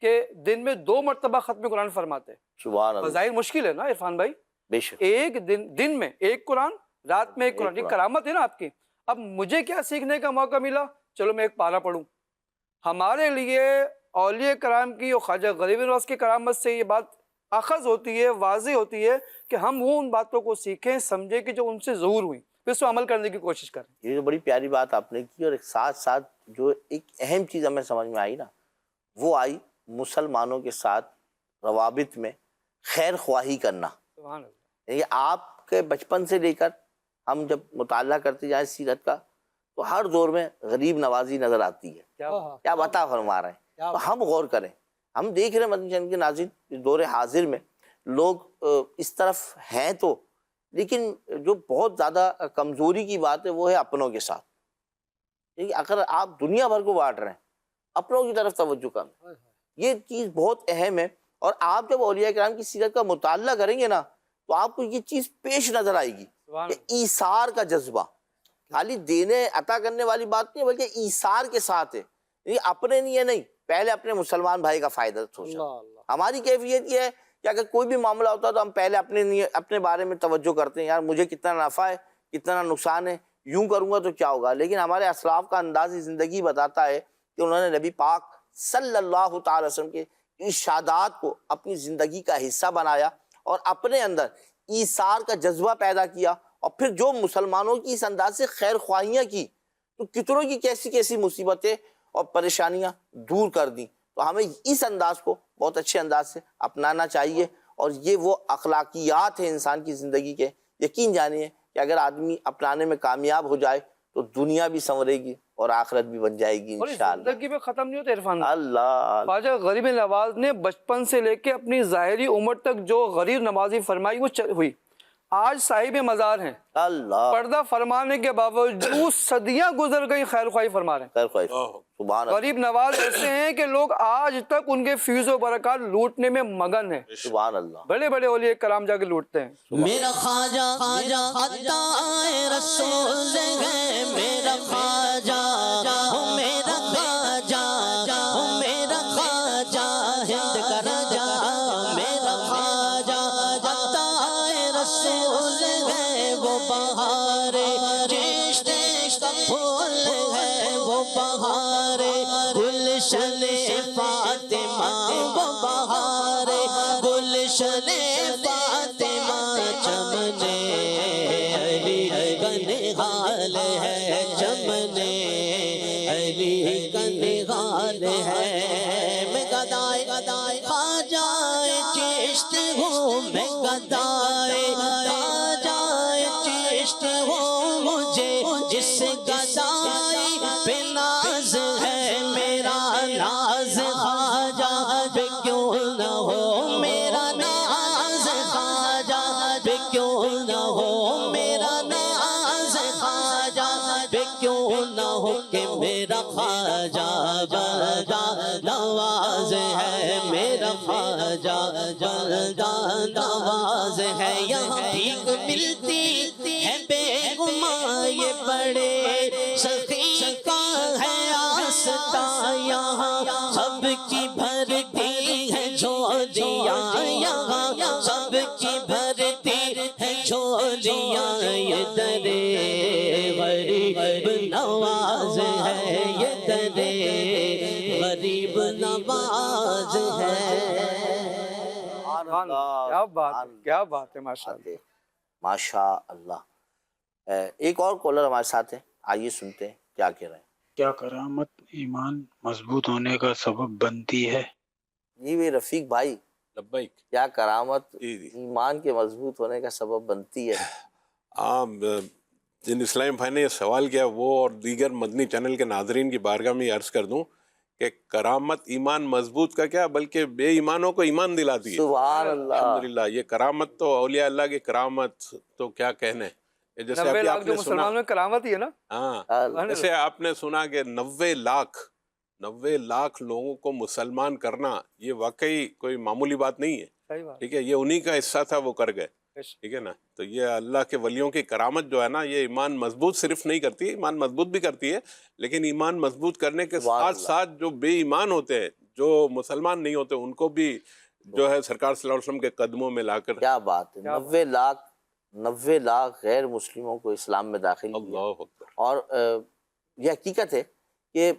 کہ دن میں 2 مرتبہ ختم قرآن فرماتے. سبحان اللہ. ظاہر مشکل ہے نا عرفان بھائی، بے شک. ایک دن میں ایک قرآن، رات میں ایک قرآن. یہ کرامت ہے نا آپ کی. اب مجھے کیا سیکھنے کا موقع ملا؟ چلو میں ایک پارہ پڑھوں. ہمارے لیے اولیاء کرام کی اور خواجہ غریب نواز کی کرامت سے یہ بات اخذ ہوتی ہے، واضح ہوتی ہے کہ ہم وہ ان باتوں کو سیکھیں، سمجھیں کہ جو ان سے ظہور ہوئی، پھر اس کو عمل کرنے کی کوشش کریں. یہ جو بڑی پیاری بات آپ نے کی، اور ایک ساتھ ساتھ جو ایک اہم چیز ہمیں سمجھ میں آئی نا، وہ آئی مسلمانوں کے ساتھ روابط میں خیر خواہی کرنا. سبحان اللہ. یہ آپ کے بچپن سے لے کر ہم جب مطالعہ کرتے جائیں سیرت کا تو ہر دور میں غریب نوازی نظر آتی ہے. کیا بتا فرما رہے ہیں. تو ہم غور کریں. ہم دیکھ رہے ہیں مدنی چینل کے ناظرین، دور حاضر میں لوگ اس طرف ہیں تو، لیکن جو بہت زیادہ کمزوری کی بات ہے وہ ہے اپنوں کے ساتھ. اگر آپ دنیا بھر کو بانٹ رہے ہیں، اپنوں کی طرف توجہ کریں، یہ چیز بہت اہم ہے. اور آپ جب اولیاء کرام کی سیرت کا مطالعہ کریں گے نا تو آپ کو یہ چیز پیش نظر آئے گی کہ ایثار کا جذبہ خالی دینے عطا کرنے والی بات نہیں، بلکہ ایثار کے ساتھ ہے. یہ اپنے لیے نہیں، پہلے اپنے مسلمان بھائی کا فائدہ سوچنا. ہماری کیفیت یہ ہے کہ اگر کوئی بھی معاملہ ہوتا ہے تو ہم پہلے اپنے بارے میں توجہ کرتے ہیں، یار مجھے کتنا نفع ہے، کتنا نقصان ہے، یوں کروں گا تو کیا ہوگا. لیکن ہمارے اسلاف کا انداز زندگی بتاتا ہے کہ انہوں نے نبی پاک صلی اللہ تعالی وسلم کے ارشادات کو اپنی زندگی کا حصہ بنایا اور اپنے اندر ایثار کا جذبہ پیدا کیا، اور پھر جو مسلمانوں کی اس انداز سے خیر خواہیاں کی تو کتنوں کی کیسی کیسی مصیبتیں اور پریشانیاں دور کر دیں. تو ہمیں اس انداز کو بہت اچھے انداز سے اپنانا چاہیے، اور یہ وہ اخلاقیات ہیں انسان کی زندگی کے. یقین جانیے کہ اگر آدمی اپنانے میں کامیاب ہو جائے تو دنیا بھی سنورے گی اور آخرت بھی بن جائے گی انشاءاللہ. زندگی میں ختم نہیں ہوتا عرفان. اللہ. خواجہ غریب نواز نے بچپن سے لے کے اپنی ظاہری عمر تک جو غریب نوازی فرمائی وہ ہوئی. آج صاحب مزار ہیں، اللہ، پردہ فرمانے کے باوجود صدیاں گزر گئی خیر خواہی فرما رہے ہیں. خیر خواہی. سبحان اللہ. غریب نواز ایسے ہیں کہ لوگ آج تک ان کے فیض و برکات لوٹنے میں مگن ہیں. سبحان اللہ. بڑے بڑے اولیاء کرام جا کے لوٹتے ہیں. میرا خواجہ عطائے رسول ہے، میرا خواجہ، میرا خواجہ، میرا خواجہ ہند کا راجا، میرا خواجہ عطائے رسول ہے، وہ بہار جشن کا پھول ہے، وہ بہار گلشن فاطمہ وہ بہار گلشن فاطمہ چمن علی کا نہال ہے چمن علی کا نہال ہے میں گدائے خواجہ چشت ہوں میں گدائے خواجہ چشت ہوں مجھے جس گدائی پہ ناز ہے میرا ناز خواجہ پہ کیوں نہ ہو میرا ناز خواجہ پہ کیوں نہ ہو میرا ناز خواجہ پہ کیوں نہ ہو کہ میرا خواجہ بلدہ نواز ہے میرا خواجہ بلدہ نواز ہے یہاں بھیک ملتی ہے بے گماں یہ بڑے سخی کا ہے آستہ یہاں سب کی بھرتی ہے جھولیاں یہاں سب کی بھرتی ہے جھولیاں یہ درے غریب نواز ہے یہ درے غریب نواز ہے کیا بات ہے کیا بات ہے ماشاء اللہ ماشاء اللہ ایک اور کالر ہمارے ساتھ ہے آئیے سنتے ہیں کیا کہہ رہے ہیں کیا کرامت ایمان مضبوط ہونے کا سبب بنتی ہے؟ جی وہ رفیق بھائی لبیک کیا کرامت جی جی ایمان کے مضبوط ہونے کا سبب بنتی ہے جن اسلام بھائی نے یہ سوال کیا وہ اور دیگر مدنی چینل کے ناظرین کی بارگاہ میں یہ عرض کر دوں کہ کرامت ایمان مضبوط کا کیا بلکہ بے ایمانوں کو ایمان دلاتی ہے سبحان اللہ الحمدللہ یہ کرامت تو اولیاء اللہ کی کرامت تو کیا کہنے جیسے 90 ابھی لاکھ آپ جو نے سنا مسلمانوں میں کرامت ہی ہے نا ہاں جیسے آپ نے سنا کہ 90 لاکھ لوگوں کو مسلمان کرنا یہ واقعی کوئی معمولی بات نہیں ہے صحیح بات ٹھیک ہے یہ انہی کا حصہ تھا وہ کر گئے ٹھیک ہے نا تو یہ اللہ کے ولیوں کی کرامت جو ہے نا یہ ایمان مضبوط صرف نہیں کرتی ہے ایمان مضبوط بھی کرتی ہے لیکن ایمان مضبوط کرنے کے ساتھ ساتھ جو بے ایمان ہوتے ہیں جو مسلمان نہیں ہوتے ان کو بھی جو ہے سرکار صلی اللہ علیہ وسلم کے قدموں میں لا کر کیا بات ہے 90 لاکھ غیر مسلموں کو اسلام میں داخل کیا اور یہ حقیقت ہے کہ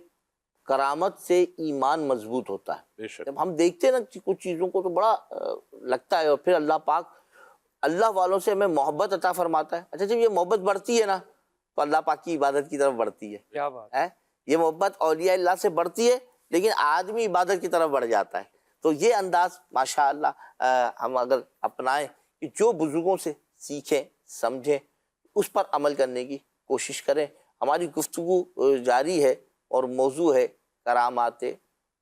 کرامت سے ایمان مضبوط ہوتا ہے جب ہم دیکھتے ہیں نا کچھ چیزوں کو تو بڑا لگتا ہے اور پھر اللہ پاک اللہ والوں سے ہمیں محبت عطا فرماتا ہے اچھا جب یہ محبت بڑھتی ہے نا تو اللہ پاک کی عبادت کی طرف بڑھتی ہے کیا بات ہے یہ محبت اولیاء اللہ سے بڑھتی ہے لیکن آدمی عبادت کی طرف بڑھ جاتا ہے تو یہ انداز ماشاء اللہ ہم اگر اپنائیں کہ جو بزرگوں سے سیکھیں سمجھیں اس پر عمل کرنے کی کوشش کریں ہماری گفتگو جاری ہے اور موضوع ہے کرامات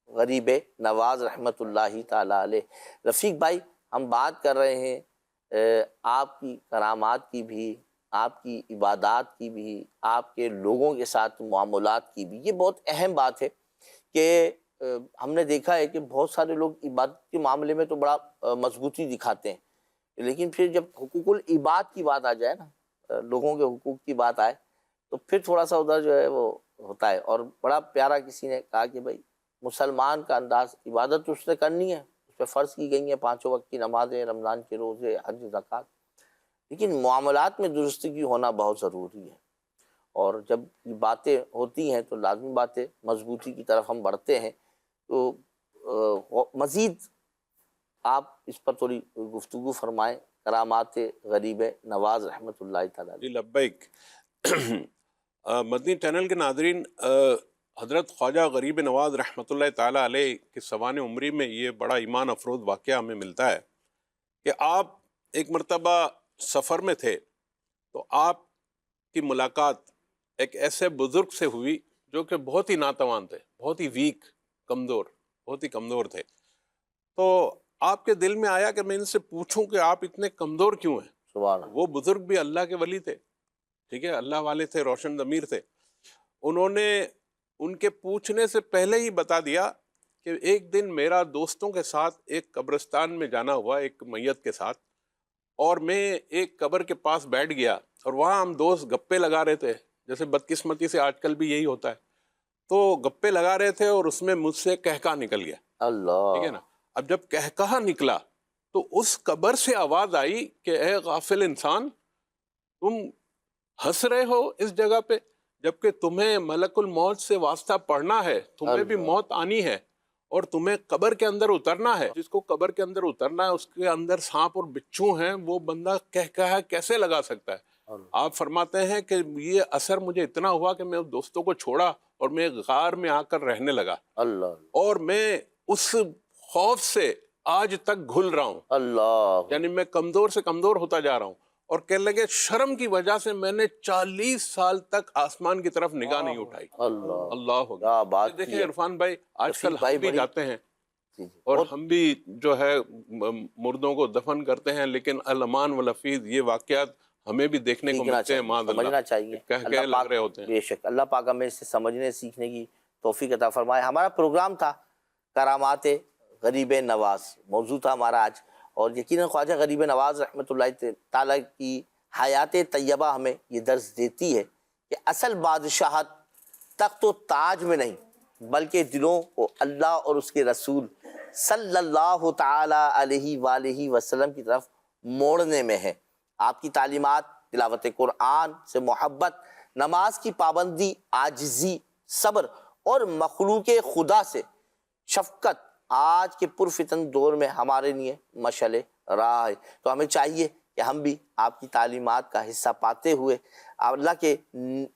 غریب نواز رحمۃ اللہ تعالیٰ علیہ رفیق بھائی ہم بات کر رہے ہیں آپ کی کرامات کی بھی آپ کی عبادات کی بھی آپ کے لوگوں کے ساتھ معاملات کی بھی یہ بہت اہم بات ہے کہ ہم نے دیکھا ہے کہ بہت سارے لوگ عبادت کے معاملے میں تو بڑا مضبوطی دکھاتے ہیں لیکن پھر جب حقوق العباد کی بات آ جائے نا لوگوں کے حقوق کی بات آئے تو پھر تھوڑا سا ادھر جو ہے وہ ہوتا ہے اور بڑا پیارا کسی نے کہا کہ بھائی مسلمان کا انداز عبادت تو اس نے کرنی ہے اس پہ فرض کی گئی ہیں 5 وقت کی نمازیں رمضان کے روزے حج زکوٰۃ لیکن معاملات میں درستگی ہونا بہت ضروری ہے اور جب یہ باتیں ہوتی ہیں تو لازمی باتیں مضبوطی کی طرف ہم بڑھتے ہیں تو مزید آپ اس پر تھوڑی گفتگو فرمائیں کرامات غریب نواز رحمۃ اللہ تعالیٰ جی لبیک مدنی چینل کے ناظرین حضرت خواجہ غریب نواز رحمۃ اللہ تعالیٰ علیہ کے سوانح عمری میں یہ بڑا ایمان افروز واقعہ ہمیں ملتا ہے کہ آپ ایک مرتبہ سفر میں تھے تو آپ کی ملاقات ایک ایسے بزرگ سے ہوئی جو کہ بہت ہی ناتوان تھے بہت ہی ویک بہت ہی کمزور تھے تو آپ کے دل میں آیا کہ میں ان سے پوچھوں کہ آپ اتنے کمزور کیوں ہیں سبحان اللہ وہ بزرگ بھی اللہ کے ولی تھے ٹھیک ہے اللہ والے تھے روشن ضمیر تھے انہوں نے ان کے پوچھنے سے پہلے ہی بتا دیا کہ ایک دن میرا دوستوں کے ساتھ ایک قبرستان میں جانا ہوا ایک میت کے ساتھ اور میں ایک قبر کے پاس بیٹھ گیا اور وہاں ہم دوست گپے لگا رہے تھے جیسے بدقسمتی سے آج کل بھی یہی ہوتا ہے تو گپے لگا رہے تھے اور اس میں مجھ سے کہکا نکل گیا اللہ ٹھیک ہے نا اب جب کہکا نکلا تو اس قبر سے آواز آئی کہ اے غافل انسان تم ہنس رہے ہو اس جگہ پہ جبکہ تمہیں ملک الموت سے واسطہ پڑھنا ہے، تمہیں بھی موت آنی ہے اور تمہیں قبر کے اندر اترنا ہے. جس کو قبر کے اندر اترنا ہے اس کے اندر سانپ اور بچھو ہیں، وہ بندہ کہہ کیسے لگا سکتا ہے؟ آپ فرماتے ہیں کہ یہ اثر مجھے اتنا ہوا کہ میں دوستوں کو چھوڑا اور میں غار میں آ کر رہنے لگا، اور میں اس خوف سے آج تک گھل رہا ہوں. یعنی میں کمزور سے کمزور ہوتا جا رہا ہوں. اور کہنے لگے شرم کی وجہ سے میں نے 40 سال تک آسمان کی طرف نگاہ نہیں اٹھائی. اللہ اکبر. دیکھیں عرفان بھائی، آج کل ہم بھی جاتے ہیں اور ہم بھی جو ہے مردوں کو دفن کرتے ہیں، لیکن الامان والافیز یہ واقعات ہمیں بھی دیکھنے کو ملتے ہیں. سمجھنا چاہیے، کہہ لگ رہے ہوتے ہیں. بے شک اللہ پاک ہمیں اسے سمجھنے سیکھنے کی توفیق عطا فرمائے. ہمارا پروگرام تھا کرامات غریب نواز، موضوع تھا ہمارا آج، اور یقیناً خواجہ غریب نواز رحمۃ اللہ تعالیٰ کی حیات طیبہ ہمیں یہ درس دیتی ہے کہ اصل بادشاہت تخت و تاج میں نہیں، بلکہ دلوں کو اللہ اور اس کے رسول صلی اللہ تعالی علیہ وآلہ وسلم کی طرف موڑنے میں ہے. آپ کی تعلیمات، تلاوت قرآن سے محبت، نماز کی پابندی، عاجزی، صبر اور مخلوق خدا سے شفقت آج کے پرفتن دور میں ہمارے لیے مشعل راہ ہے. تو ہمیں چاہیے کہ ہم بھی آپ کی تعلیمات کا حصہ پاتے ہوئے اللہ کے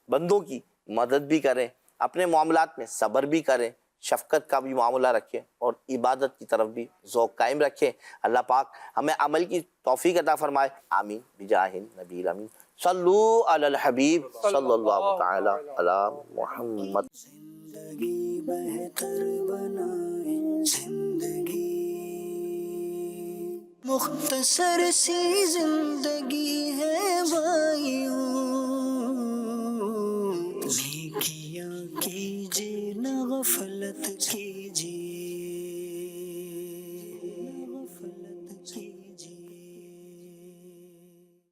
بندوں کی مدد بھی کریں، اپنے معاملات میں صبر بھی کریں، شفقت کا بھی معاملہ رکھیں اور عبادت کی طرف بھی ذوق قائم رکھیں. اللہ پاک ہمیں عمل کی توفیق عطا فرمائے. آمین بجاہ نبی الامین. صلو علی الحبیب صلی اللہ تعالی علی محمد. زندگی بہتر بنائے زندگی، مختصر سی زندگی ہے بھائیوں، نیکیاں کیجیے نہ غفلت کی